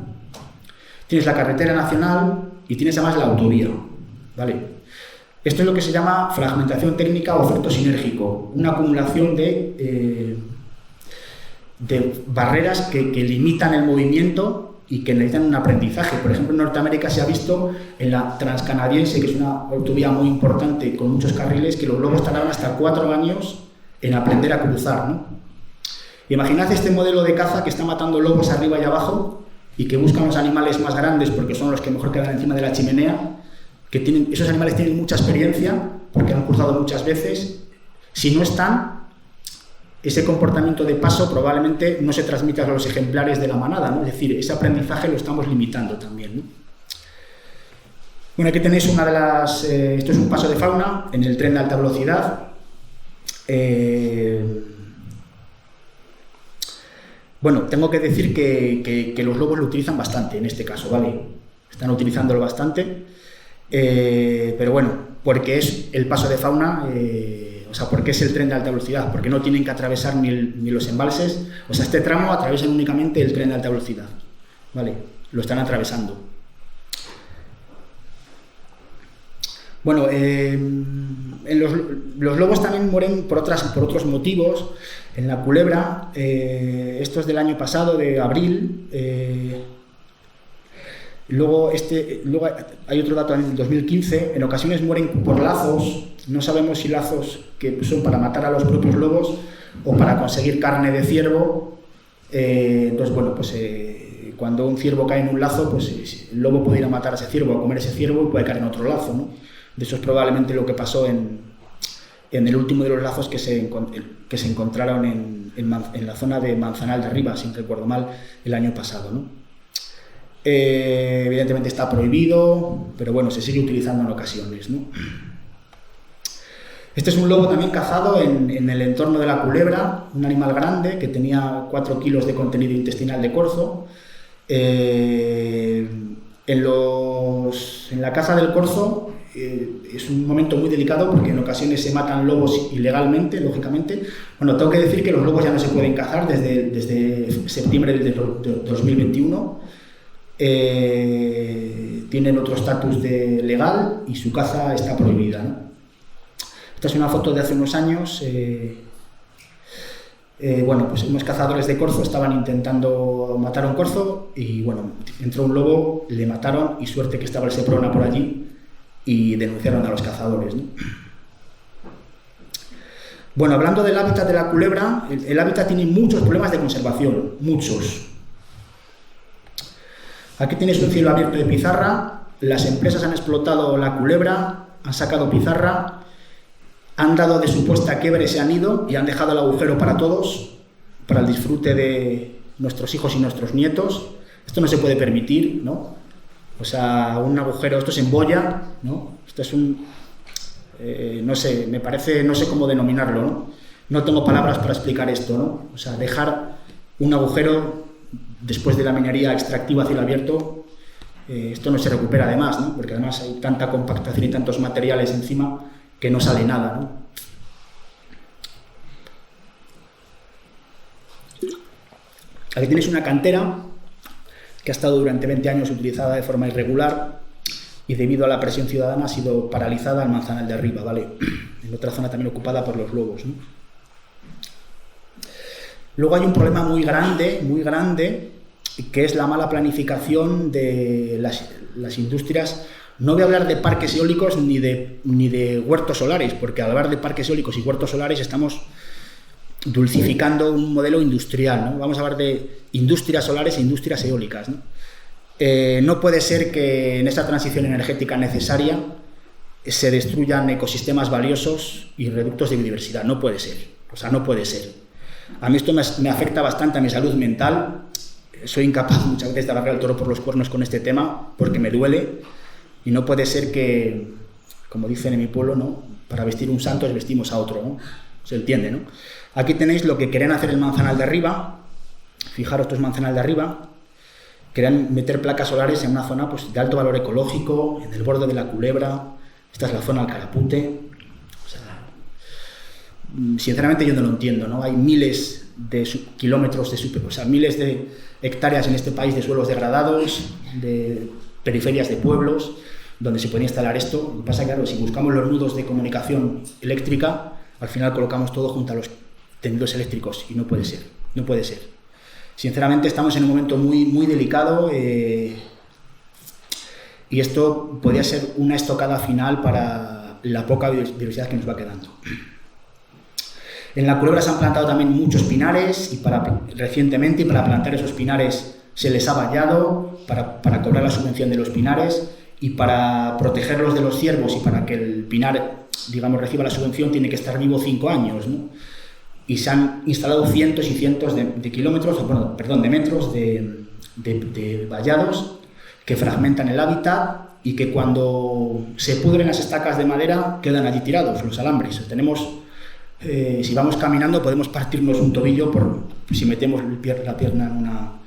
tienes la carretera nacional y tienes además la autovía, ¿vale? Esto es lo que se llama fragmentación técnica o efecto sinérgico, una acumulación de barreras que limitan el movimiento y que necesitan un aprendizaje. Por ejemplo, en Norteamérica se ha visto en la Transcanadiense, que es una autovía muy importante con muchos carriles, que los lobos tardaron hasta 4 años en aprender a cruzar, ¿no? Imaginad este modelo de caza que está matando lobos arriba y abajo y que buscan los animales más grandes porque son los que mejor quedan encima de la chimenea. Esos animales tienen mucha experiencia porque han cruzado muchas veces. Si no están, ese comportamiento de paso probablemente no se transmita a los ejemplares de la manada, ¿no? Es decir, ese aprendizaje lo estamos limitando también, ¿no? Bueno, aquí tenéis una de las... esto es un paso de fauna en el tren de alta velocidad. Bueno, tengo que decir que los lobos lo utilizan bastante en este caso, ¿vale? Están utilizándolo bastante, pero bueno, porque es el paso de fauna, o sea, porque es el tren de alta velocidad, porque no tienen que atravesar ni los embalses, o sea, este tramo atraviesan únicamente el tren de alta velocidad, ¿vale? Lo están atravesando. Bueno, los lobos también mueren por otros motivos. En la Culebra, esto es del año pasado, de abril. Luego hay otro dato en el 2015. En ocasiones mueren por lazos. No sabemos si lazos que son para matar a los propios lobos o para conseguir carne de ciervo. Entonces, bueno, pues cuando un ciervo cae en un lazo, pues el lobo puede ir a matar a ese ciervo, a comer ese ciervo y puede caer en otro lazo, ¿no? De eso es probablemente lo que pasó en el último de los lazos que se encontraron en la zona de Manzanal de Arriba, si no recuerdo mal, el año pasado, ¿no? Evidentemente está prohibido, pero bueno, se sigue utilizando en ocasiones, ¿no? Este es un lobo también cazado en el entorno de la Culebra, un animal grande que tenía 4 kilos de contenido intestinal de corzo. En la caza del corzo es un momento muy delicado porque en ocasiones se matan lobos ilegalmente, lógicamente. Bueno, tengo que decir que los lobos ya no se pueden cazar desde septiembre de 2021. Tienen otro estatus legal y su caza está prohibida, ¿no? Esta es una foto de hace unos años. Bueno, pues unos cazadores de corzo estaban intentando matar a un corzo y bueno, entró un lobo, le mataron y suerte que estaba el Seprona por allí y denunciaron a los cazadores, ¿no? Bueno, hablando del hábitat de la culebra, el hábitat tiene muchos problemas de conservación, muchos. Aquí tienes un cielo abierto de pizarra, las empresas han explotado la culebra, han sacado pizarra, han dado de supuesta quiebra y se han ido y han dejado el agujero para todos, para el disfrute de nuestros hijos y nuestros nietos. Esto no se puede permitir, ¿no? O sea, un agujero, esto es en boya, ¿no? Esto es un... no sé, me parece, no sé cómo denominarlo, ¿no? No tengo palabras para explicar esto, ¿no? O sea, dejar un agujero después de la minería extractiva a cielo abierto, esto no se recupera además, ¿no? Porque además hay tanta compactación y tantos materiales encima que no sale nada, ¿no? Aquí tenéis una cantera que ha estado durante 20 años utilizada de forma irregular y debido a la presión ciudadana ha sido paralizada en Manzanal de Arriba, ¿vale? En otra zona también ocupada por los lobos, ¿no? Luego hay un problema muy grande, que es la mala planificación de las industrias. No voy a hablar de parques eólicos ni de huertos solares, porque al hablar de parques eólicos y huertos solares estamos dulcificando un modelo industrial, ¿no? Vamos a hablar de industrias solares e industrias eólicas, ¿no? No puede ser que en esta transición energética necesaria se destruyan ecosistemas valiosos y reductos de biodiversidad. No puede ser, o sea, no puede ser. A mí esto me afecta bastante a mi salud mental. Soy incapaz muchas veces de agarrar el toro por los cuernos con este tema porque me duele. Y no puede ser que, como dicen en mi pueblo, ¿no? Para vestir un santo vestimos a otro, ¿no? Se entiende, ¿no? Aquí tenéis lo que querían hacer el Manzanal de Arriba. Fijaros, esto es Manzanal de Arriba. Querían meter placas solares en una zona pues, de alto valor ecológico, en el borde de la Culebra. Esta es la zona Alcarapute. O sea, sinceramente yo no lo entiendo, ¿no? Hay miles de kilómetros o sea, miles de hectáreas en este país de suelos degradados, de periferias de pueblos, donde se puede instalar esto. Lo que pasa, claro, si buscamos los nudos de comunicación eléctrica, al final colocamos todo junto a los tendidos eléctricos y no puede ser, no puede ser. Sinceramente estamos en un momento muy delicado y esto podría ser una estocada final para la poca biodiversidad que nos va quedando. En la Culebra se han plantado también muchos pinares y recientemente para plantar esos pinares se les ha vallado para cobrar la subvención de los pinares y para protegerlos de los ciervos y para que el pinar, digamos, reciba la subvención tiene que estar vivo 5 años, ¿no? Y se han instalado cientos y cientos de metros de vallados que fragmentan el hábitat y que cuando se pudren las estacas de madera quedan allí tirados, los alambres. Tenemos Si vamos caminando podemos partirnos un tobillo si metemos la pierna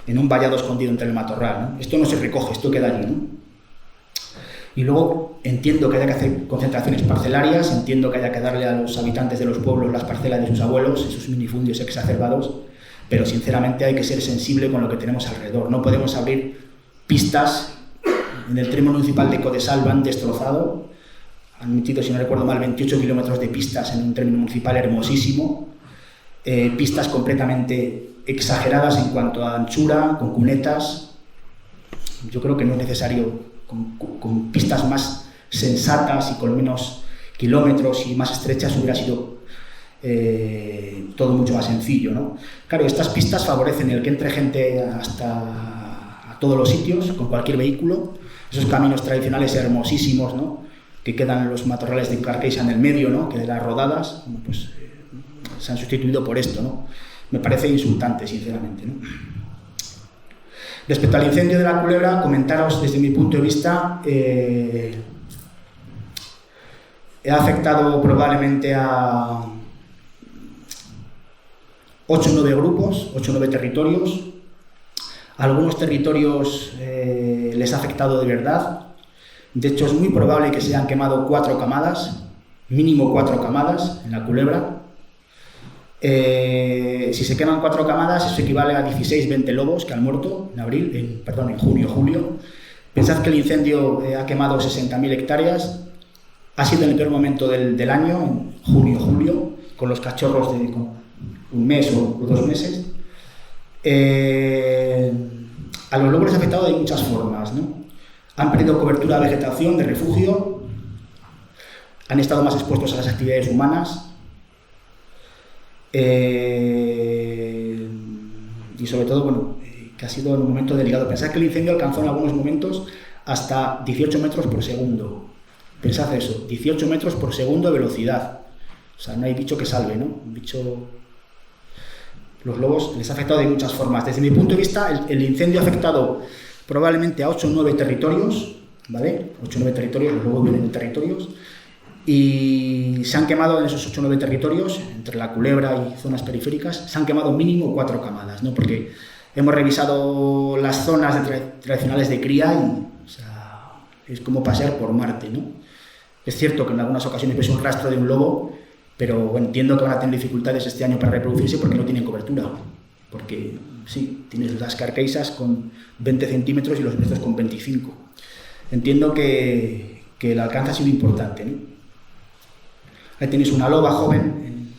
en un vallado escondido entre el matorral, ¿no? Esto no se recoge, esto queda allí, ¿no? Y luego entiendo que haya que hacer concentraciones parcelarias, entiendo que haya que darle a los habitantes de los pueblos las parcelas de sus abuelos, esos minifundios exacerbados, pero sinceramente hay que ser sensible con lo que tenemos alrededor. No podemos abrir pistas. En el término municipal de Codesal han destrozado, han metido, si no recuerdo mal, 28 kilómetros de pistas en un término municipal hermosísimo, pistas completamente exageradas en cuanto a anchura, con cunetas. Yo creo que no es necesario, con pistas más sensatas y con menos kilómetros y más estrechas hubiera sido todo mucho más sencillo, ¿no? Claro, estas pistas favorecen el que entre gente a todos los sitios, con cualquier vehículo, esos caminos tradicionales hermosísimos, ¿no?, que quedan en los matorrales de Carqueixa en el medio, ¿no?, que de las rodadas, pues se han sustituido por esto, ¿no? Me parece insultante, sinceramente, ¿no? Respecto al incendio de la Culebra, comentaros desde mi punto de vista, ha afectado probablemente a 8 o 9 grupos, 8 o 9 territorios. A algunos territorios les ha afectado de verdad. De hecho, es muy probable que se hayan quemado 4 camadas, mínimo 4 camadas en la Culebra. Si se queman 4 camadas, eso equivale a 16-20 lobos que han muerto en junio, julio. Pensad que el incendio ha quemado 60.000 hectáreas. Ha sido en el peor momento del año, en junio, julio, con los cachorros de un mes o 2 meses. A los lobos les ha afectado de muchas formas, ¿no? Han perdido cobertura de vegetación, de refugio, han estado más expuestos a las actividades humanas. Y sobre todo, que ha sido en un momento delicado. Pensad que el incendio alcanzó en algunos momentos hasta 18 metros por segundo. Pensad eso, 18 metros por segundo de velocidad. O sea, no hay bicho que salve, ¿no? Los lobos les ha afectado de muchas formas. Desde mi punto de vista, el incendio ha afectado probablemente a 8 o 9 territorios, ¿vale? 8 o 9 territorios, los lobos vienen de territorios. Y se han quemado en esos 8 o 9 territorios, entre la Culebra y zonas periféricas, se han quemado mínimo 4 camadas, ¿no? Porque hemos revisado las zonas tradicionales de cría y, o sea, es como pasear por Marte, ¿no? Es cierto que en algunas ocasiones ves un rastro de un lobo, pero entiendo que van a tener dificultades este año para reproducirse porque no tienen cobertura. Porque, sí, tienes las Carqueixas con 20 centímetros y los nuestros con 25. Entiendo que el alcance ha sido importante, ¿no? Ahí tenéis una loba joven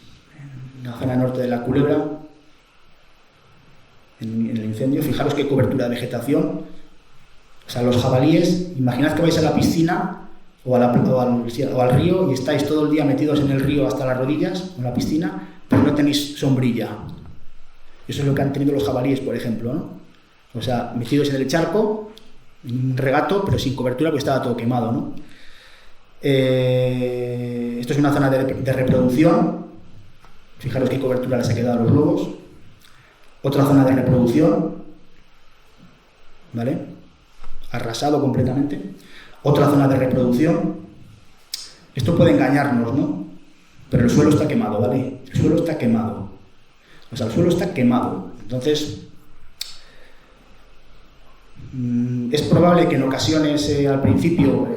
en la zona norte de la Culebra, en el incendio. Fijaros qué cobertura de vegetación. O sea, los jabalíes, imaginad que vais a la piscina o al río y estáis todo el día metidos en el río hasta las rodillas, en la piscina, pero no tenéis sombrilla. Eso es lo que han tenido los jabalíes, por ejemplo, ¿no? O sea, metidos en el charco, en un regato, pero sin cobertura porque estaba todo quemado, ¿no? Esto es una zona de reproducción. Fijaros qué cobertura les ha quedado a los lobos. Otra zona de reproducción, ¿vale? Arrasado completamente. Otra zona de reproducción. Esto puede engañarnos, ¿no? Pero el suelo está quemado, ¿vale? El suelo está quemado. O sea, el suelo está quemado. Entonces, es probable que en ocasiones al principio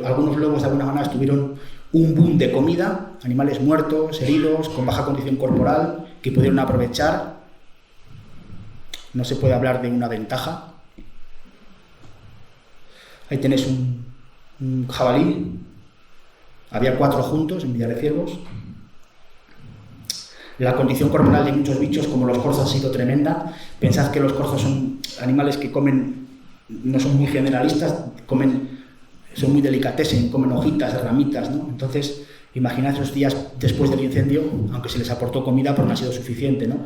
algunos lobos de alguna manera tuvieron un boom de comida, animales muertos, heridos, con baja condición corporal, que pudieron aprovechar. No se puede hablar de una ventaja. Ahí tenéis un jabalí. Había 4 juntos en Villarreciervos. La condición corporal de muchos bichos, como los corzos, ha sido tremenda. Pensad que los corzos son animales que comen, no son muy generalistas, son muy delicatessen, comen hojitas, ramitas, ¿no? Entonces, imaginad los días después del incendio, aunque se les aportó comida, pero no ha sido suficiente, ¿no?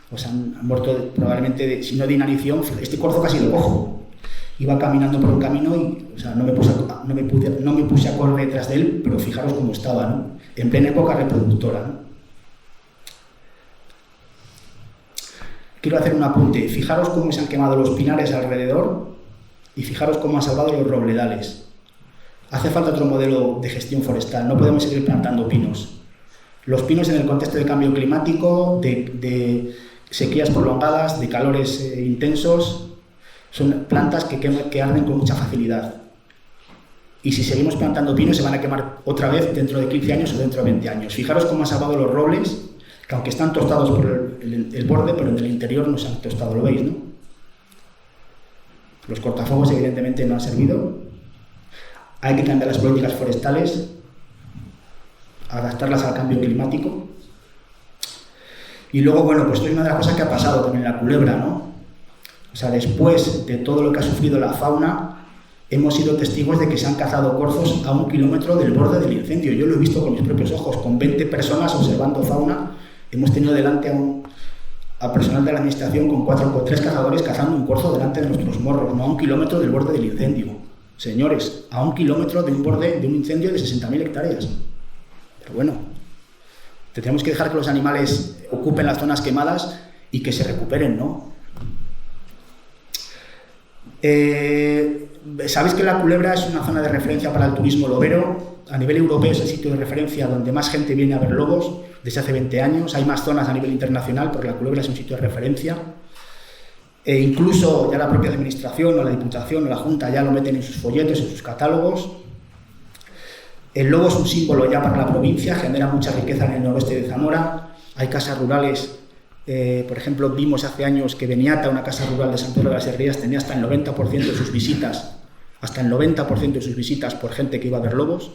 Pues han muerto probablemente, si no de inanición. Este corzo casi lo cojo. Iba caminando por un camino y, o sea, no me puse a correr detrás de él, pero fijaros cómo estaba, ¿no? En plena época reproductora, ¿no? Quiero hacer un apunte. Fijaros cómo se han quemado los pinares alrededor y fijaros cómo han salvado los robledales. Hace falta otro modelo de gestión forestal. No podemos seguir plantando pinos. Los pinos en el contexto de cambio climático, de sequías prolongadas, de calores intensos, son plantas que arden con mucha facilidad. Y si seguimos plantando pinos se van a quemar otra vez dentro de 15 años o dentro de 20 años. Fijaros cómo han salvado los robles, que aunque están tostados por el borde, pero en el interior no se han tostado, lo veis, ¿no? Los cortafuegos evidentemente no han servido. Hay que cambiar las políticas forestales, adaptarlas al cambio climático. Y luego, bueno, pues esto es una de las cosas que ha pasado también en la Culebra, ¿no? O sea, después de todo lo que ha sufrido la fauna, hemos sido testigos de que se han cazado corzos a 1 kilómetro del borde del incendio. Yo lo he visto con mis propios ojos, con 20 personas observando fauna. Hemos tenido delante a personal de la administración con 3 cazadores cazando un corzo delante de nuestros morros, no a 1 kilómetro del borde del incendio. Señores, a 1 kilómetro de un borde de un incendio de 60.000 hectáreas. Pero bueno, tendríamos que dejar que los animales ocupen las zonas quemadas y que se recuperen, ¿no? Sabéis que la Culebra es una zona de referencia para el turismo lobero. A nivel europeo es el sitio de referencia donde más gente viene a ver lobos desde hace 20 años. Hay más zonas a nivel internacional, pero la Culebra es un sitio de referencia. Incluso ya la propia administración o la Diputación o la Junta ya lo meten en sus folletos, en sus catálogos. El lobo es un símbolo ya para la provincia, genera mucha riqueza en el noroeste de Zamora. Hay casas rurales. Por ejemplo, vimos hace años que Beniata, una casa rural de San Pedro de las Herrías, tenía hasta el 90% de sus visitas, por gente que iba a ver lobos.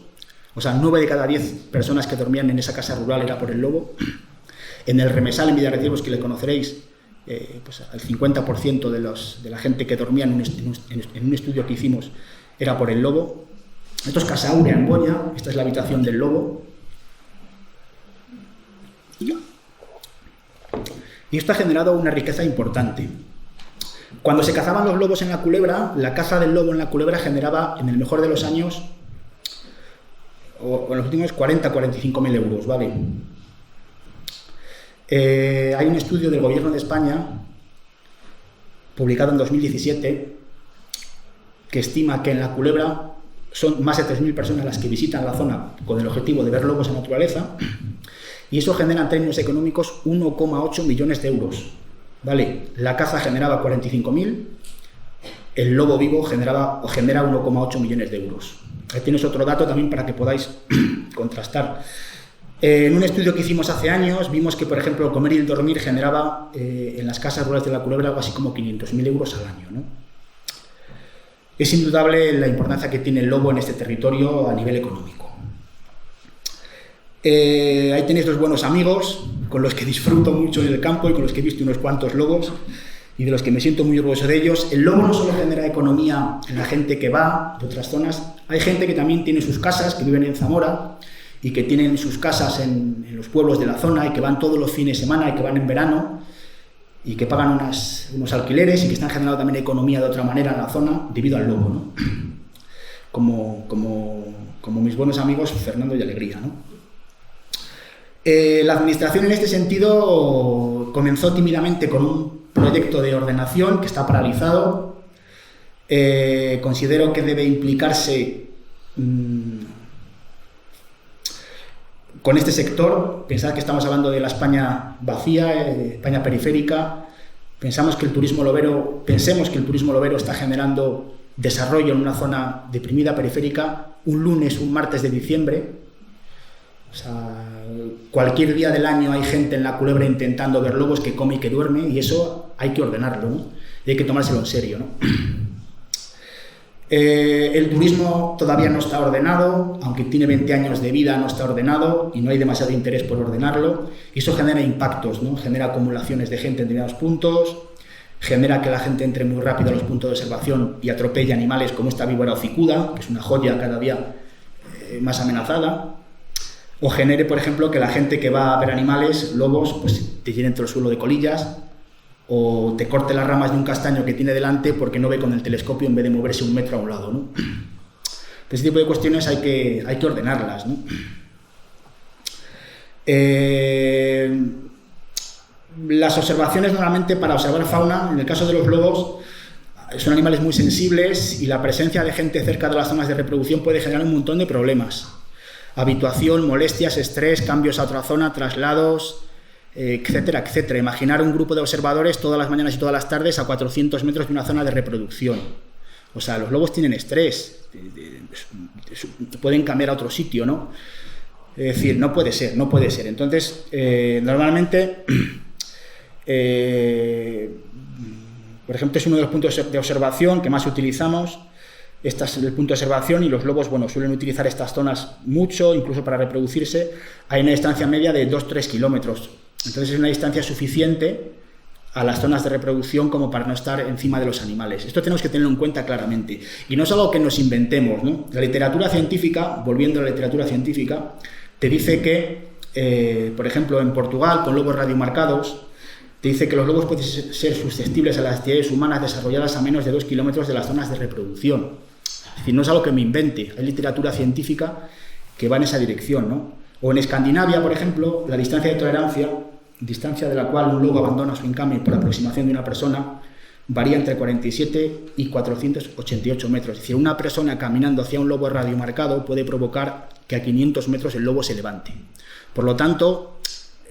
O sea, 9 de cada 10 personas que dormían en esa casa rural era por el lobo. En el Remesal, en Villarretiros, que le conoceréis, pues el 50% de la gente que dormía en un estudio que hicimos era por el lobo. Esto es Casa Aurea en Boña, esta es la habitación del lobo. Y esto ha generado una riqueza importante. Cuando se cazaban los lobos en la Culebra, la caza del lobo en la Culebra generaba, en el mejor de los años, o en los últimos 40-45.000 euros, ¿vale? Hay un estudio del Gobierno de España, publicado en 2017, que estima que en la Culebra son más de 3.000 personas las que visitan la zona con el objetivo de ver lobos en naturaleza. Y eso genera en términos económicos 1,8 millones de euros. ¿Vale? La caza generaba 45.000, el lobo vivo genera 1,8 millones de euros. Ahí tienes otro dato también para que podáis contrastar. En un estudio que hicimos hace años, vimos que, por ejemplo, el comer y el dormir generaba en las casas rurales de la Culebra algo así como 500.000 euros al año, ¿no? Es indudable la importancia que tiene el lobo en este territorio a nivel económico. Ahí tenéis dos buenos amigos con los que disfruto mucho en el campo y con los que he visto unos cuantos lobos y de los que me siento muy orgulloso de ellos. El lobo no solo genera economía en la gente que va de otras zonas, hay gente que también tiene sus casas, que viven en Zamora y que tienen sus casas en los pueblos de la zona y que van todos los fines de semana y que van en verano y que pagan unos alquileres y que están generando también economía de otra manera en la zona debido al lobo, ¿no? Como mis buenos amigos Fernando y Alegría, ¿no? La administración en este sentido comenzó tímidamente con un proyecto de ordenación que está paralizado. Considero que debe implicarse con este sector. Pensad que estamos hablando de la España vacía, España periférica. Pensemos que el turismo lobero está generando desarrollo en una zona deprimida periférica un lunes, un martes de diciembre. O sea, cualquier día del año hay gente en la Culebra intentando ver lobos, que come y que duerme, y eso hay que ordenarlo, ¿no? Y hay que tomárselo en serio, ¿no? El turismo todavía no está ordenado, aunque tiene 20 años de vida, no está ordenado y no hay demasiado interés por ordenarlo. Y eso genera impactos, ¿no? Genera acumulaciones de gente en determinados puntos, genera que la gente entre muy rápido a los puntos de observación y atropelle animales como esta víbora hocicuda, que es una joya cada día más amenazada. O genere, por ejemplo, que la gente que va a ver animales, lobos, pues te llene todo el suelo de colillas, o te corte las ramas de un castaño que tiene delante porque no ve con el telescopio en vez de moverse 1 metro a un lado, ¿no? Este tipo de cuestiones hay que ordenarlas, ¿no? Las observaciones normalmente para observar fauna, en el caso de los lobos, son animales muy sensibles y la presencia de gente cerca de las zonas de reproducción puede generar un montón de problemas. habituación, molestias, estrés, cambios a otra zona, traslados, etcétera, etcétera. Imaginar un grupo de observadores todas las mañanas y todas las tardes a 400 metros de una zona de reproducción. O sea, los lobos tienen estrés, pueden cambiar a otro sitio, ¿no? Es decir, no puede ser, no puede ser. Entonces, normalmente, por ejemplo, es uno de los puntos de observación que más utilizamos. Este es el punto de observación y los lobos, bueno, suelen utilizar estas zonas mucho, incluso para reproducirse. Hay una distancia media de 2-3 kilómetros. Entonces es una distancia suficiente a las zonas de reproducción como para no estar encima de los animales. Esto tenemos que tenerlo en cuenta claramente. Y no es algo que nos inventemos, ¿no? La literatura científica, volviendo a la literatura científica, te dice que, por ejemplo, en Portugal, con lobos radiomarcados, te dice que los lobos pueden ser susceptibles a las actividades humanas desarrolladas a menos de 2 kilómetros de las zonas de reproducción. Es decir, no es algo que me invente, hay literatura científica que va en esa dirección, ¿no? O en Escandinavia, por ejemplo, la distancia de tolerancia, distancia de la cual un lobo abandona su encame por aproximación de una persona, varía entre 47 y 488 metros. Es decir, una persona caminando hacia un lobo radiomarcado puede provocar que a 500 metros el lobo se levante. Por lo tanto,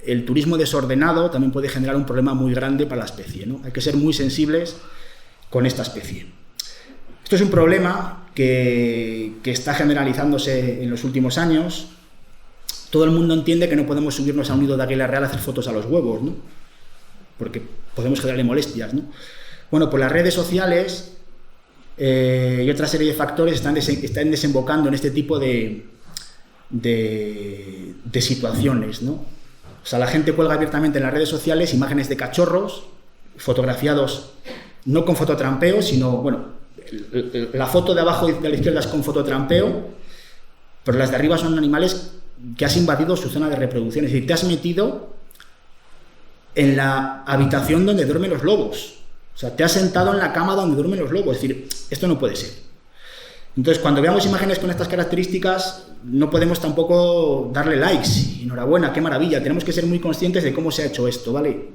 el turismo desordenado también puede generar un problema muy grande para la especie, ¿no? Hay que ser muy sensibles con esta especie. Esto es un problema que está generalizándose en los últimos años. Todo el mundo entiende que no podemos subirnos a un nido de águila real a hacer fotos a los huevos, ¿no? Porque podemos generarle molestias, ¿no? Bueno, pues las redes sociales y otra serie de factores están desembocando en este tipo de situaciones, ¿no? O sea, la gente cuelga abiertamente en las redes sociales imágenes de cachorros fotografiados no con fototrampeo, sino, bueno, la foto de abajo y de la izquierda es con fototrampeo, pero las de arriba son animales que has invadido su zona de reproducción. Es decir, te has metido en la habitación donde duermen los lobos. O sea, te has sentado en la cama donde duermen los lobos. Es decir, esto no puede ser. Entonces, cuando veamos imágenes con estas características, no podemos tampoco darle likes. Enhorabuena, qué maravilla. Tenemos que ser muy conscientes de cómo se ha hecho esto, ¿vale?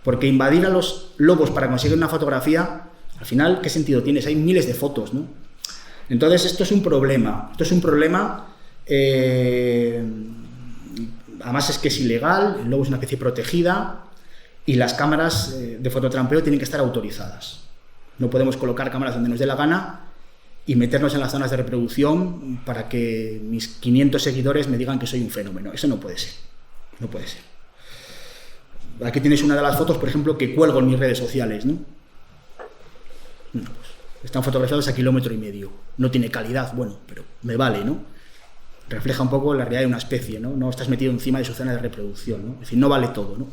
Porque invadir a los lobos para conseguir una fotografía, al final, ¿qué sentido tienes? Hay miles de fotos, ¿no? Entonces, esto es un problema. Esto es un problema... además es que es ilegal, el lobo es una especie protegida y las cámaras de fototrampeo tienen que estar autorizadas. No podemos colocar cámaras donde nos dé la gana y meternos en las zonas de reproducción para que mis 500 seguidores me digan que soy un fenómeno. Eso no puede ser. No puede ser. Aquí tienes una de las fotos, por ejemplo, que cuelgo en mis redes sociales, ¿no? Bueno, pues están fotografiados a 1,5 kilómetros. No tiene calidad, bueno, pero me vale, ¿no? Refleja un poco la realidad de una especie, ¿no? No estás metido encima de su zona de reproducción, ¿no? Es decir, no vale todo, ¿no?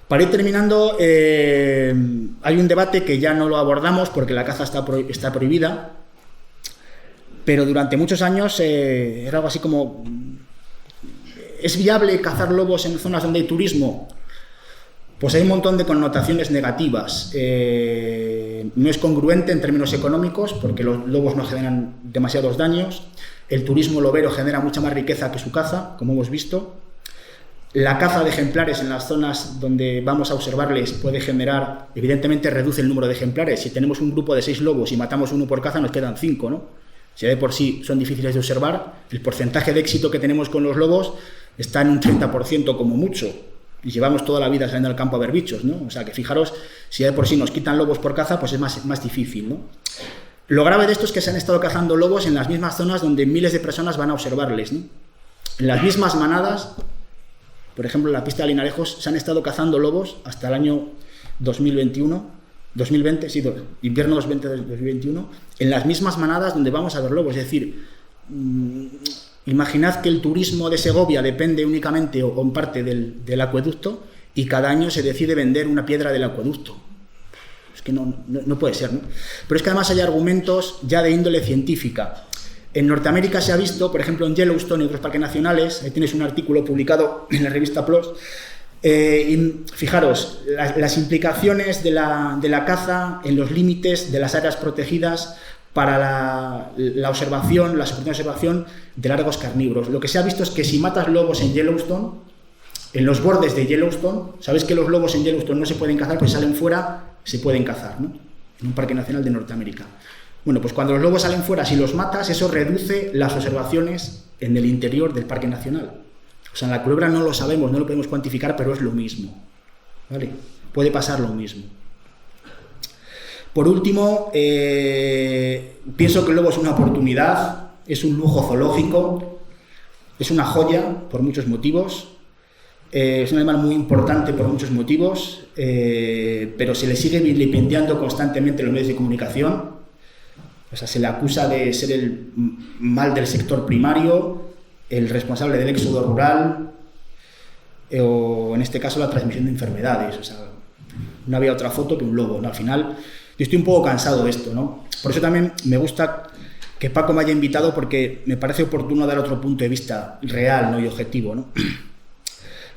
Para ir terminando, hay un debate que ya no lo abordamos porque la caza está prohibida, pero durante muchos años era algo así como: ¿es viable cazar lobos en zonas donde hay turismo? Pues hay un montón de connotaciones negativas. No es congruente en términos económicos porque los lobos no generan demasiados daños. El turismo lobero genera mucha más riqueza que su caza, como hemos visto. La caza de ejemplares en las zonas donde vamos a observarles puede generar, evidentemente reduce el número de ejemplares. Si tenemos un grupo de 6 lobos y matamos uno por caza, nos quedan 5, ¿no? Si de por sí son difíciles de observar, el porcentaje de éxito que tenemos con los lobos está en un 30% como mucho. Y llevamos toda la vida saliendo al campo a ver bichos, ¿no? O sea que fijaros, si de por sí nos quitan lobos por caza, pues es más difícil, ¿no? Lo grave de esto es que se han estado cazando lobos en las mismas zonas donde miles de personas van a observarles, ¿no? En las mismas manadas, por ejemplo, en la pista de Linarejos, se han estado cazando lobos hasta el año 2020, invierno 2021, en las mismas manadas donde vamos a ver lobos. Es decir, imaginad que el turismo de Segovia depende únicamente o en parte del acueducto y cada año se decide vender una piedra del acueducto. Es que no puede ser, ¿no? Pero es que además hay argumentos ya de índole científica. En Norteamérica se ha visto, por ejemplo, en Yellowstone y otros parques nacionales, ahí tienes un artículo publicado en la revista PLOS, y fijaros, las implicaciones de la caza en los límites de las áreas protegidas para la observación, la supervisión de observación de largos carnívoros. Lo que se ha visto es que si matas lobos en Yellowstone, en los bordes de Yellowstone, sabéis que los lobos en Yellowstone no se pueden cazar, pues salen fuera, se pueden cazar, ¿no? En un parque nacional de Norteamérica. Bueno, pues cuando los lobos salen fuera, si los matas, eso reduce las observaciones en el interior del Parque Nacional. O sea, en la culebra no lo sabemos, no lo podemos cuantificar, pero es lo mismo, ¿vale? Puede pasar lo mismo. Por último, pienso que el lobo es una oportunidad, es un lujo zoológico, es una joya por muchos motivos, es un animal muy importante por muchos motivos, pero se le sigue vilipendiando constantemente en los medios de comunicación. O sea, se le acusa de ser el mal del sector primario, el responsable del éxodo rural, o en este caso la transmisión de enfermedades. O sea, no había otra foto que un lobo, ¿no? Al final, yo estoy un poco cansado de esto, ¿no? Por eso también me gusta que Paco me haya invitado, porque me parece oportuno dar otro punto de vista real, ¿no? Y objetivo, ¿no?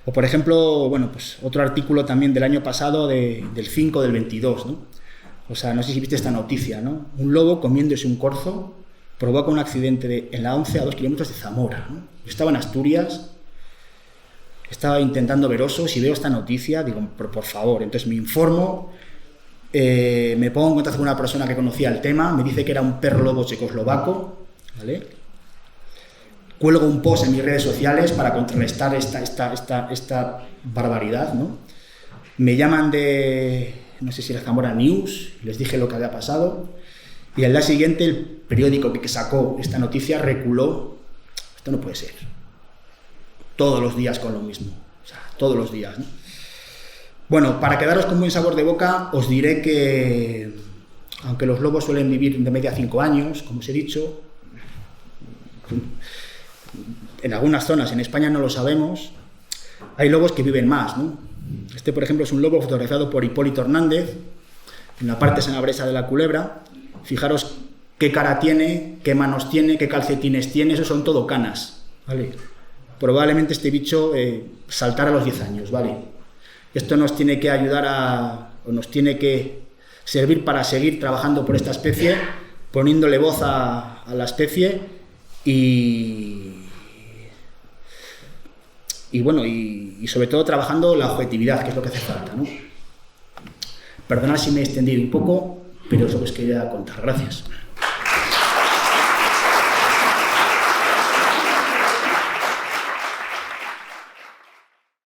O por ejemplo, bueno, pues otro artículo también del año pasado, del 5 del 22, ¿no? O sea, no sé si viste esta noticia, ¿no? Un lobo comiéndose un corzo provoca un accidente en la 11 a 2 kilómetros de Zamora, ¿no? Yo estaba en Asturias, estaba intentando ver osos y veo esta noticia, digo, por favor, entonces me informo, me pongo en contacto con una persona que conocía el tema, me dice que era un perro lobo checoslovaco, ¿vale? Cuelgo un post en mis redes sociales para contrarrestar esta barbaridad, ¿no? Me llaman de, no sé si era Zamora News, les dije lo que había pasado, y al día siguiente el periódico que sacó esta noticia reculó. Esto no puede ser. Todos los días con lo mismo, o sea, todos los días, ¿no? Bueno, para quedaros con buen sabor de boca, os diré que, aunque los lobos suelen vivir de media 5 años, como os he dicho, en algunas zonas, en España no lo sabemos, hay lobos que viven más, ¿no? Este, por ejemplo, es un lobo fotografiado por Hipólito Hernández, en la parte sanabresa de la culebra. Fijaros qué cara tiene, qué manos tiene, qué calcetines tiene, eso son todo canas, ¿vale? Probablemente este bicho saltara a los 10 años, ¿vale? Esto nos tiene que ayudar o nos tiene que servir para seguir trabajando por esta especie, poniéndole voz a la especie y bueno, y sobre todo trabajando la objetividad, que es lo que hace falta, ¿no? Perdonad si me he extendido un poco, pero eso os quería contar. Gracias.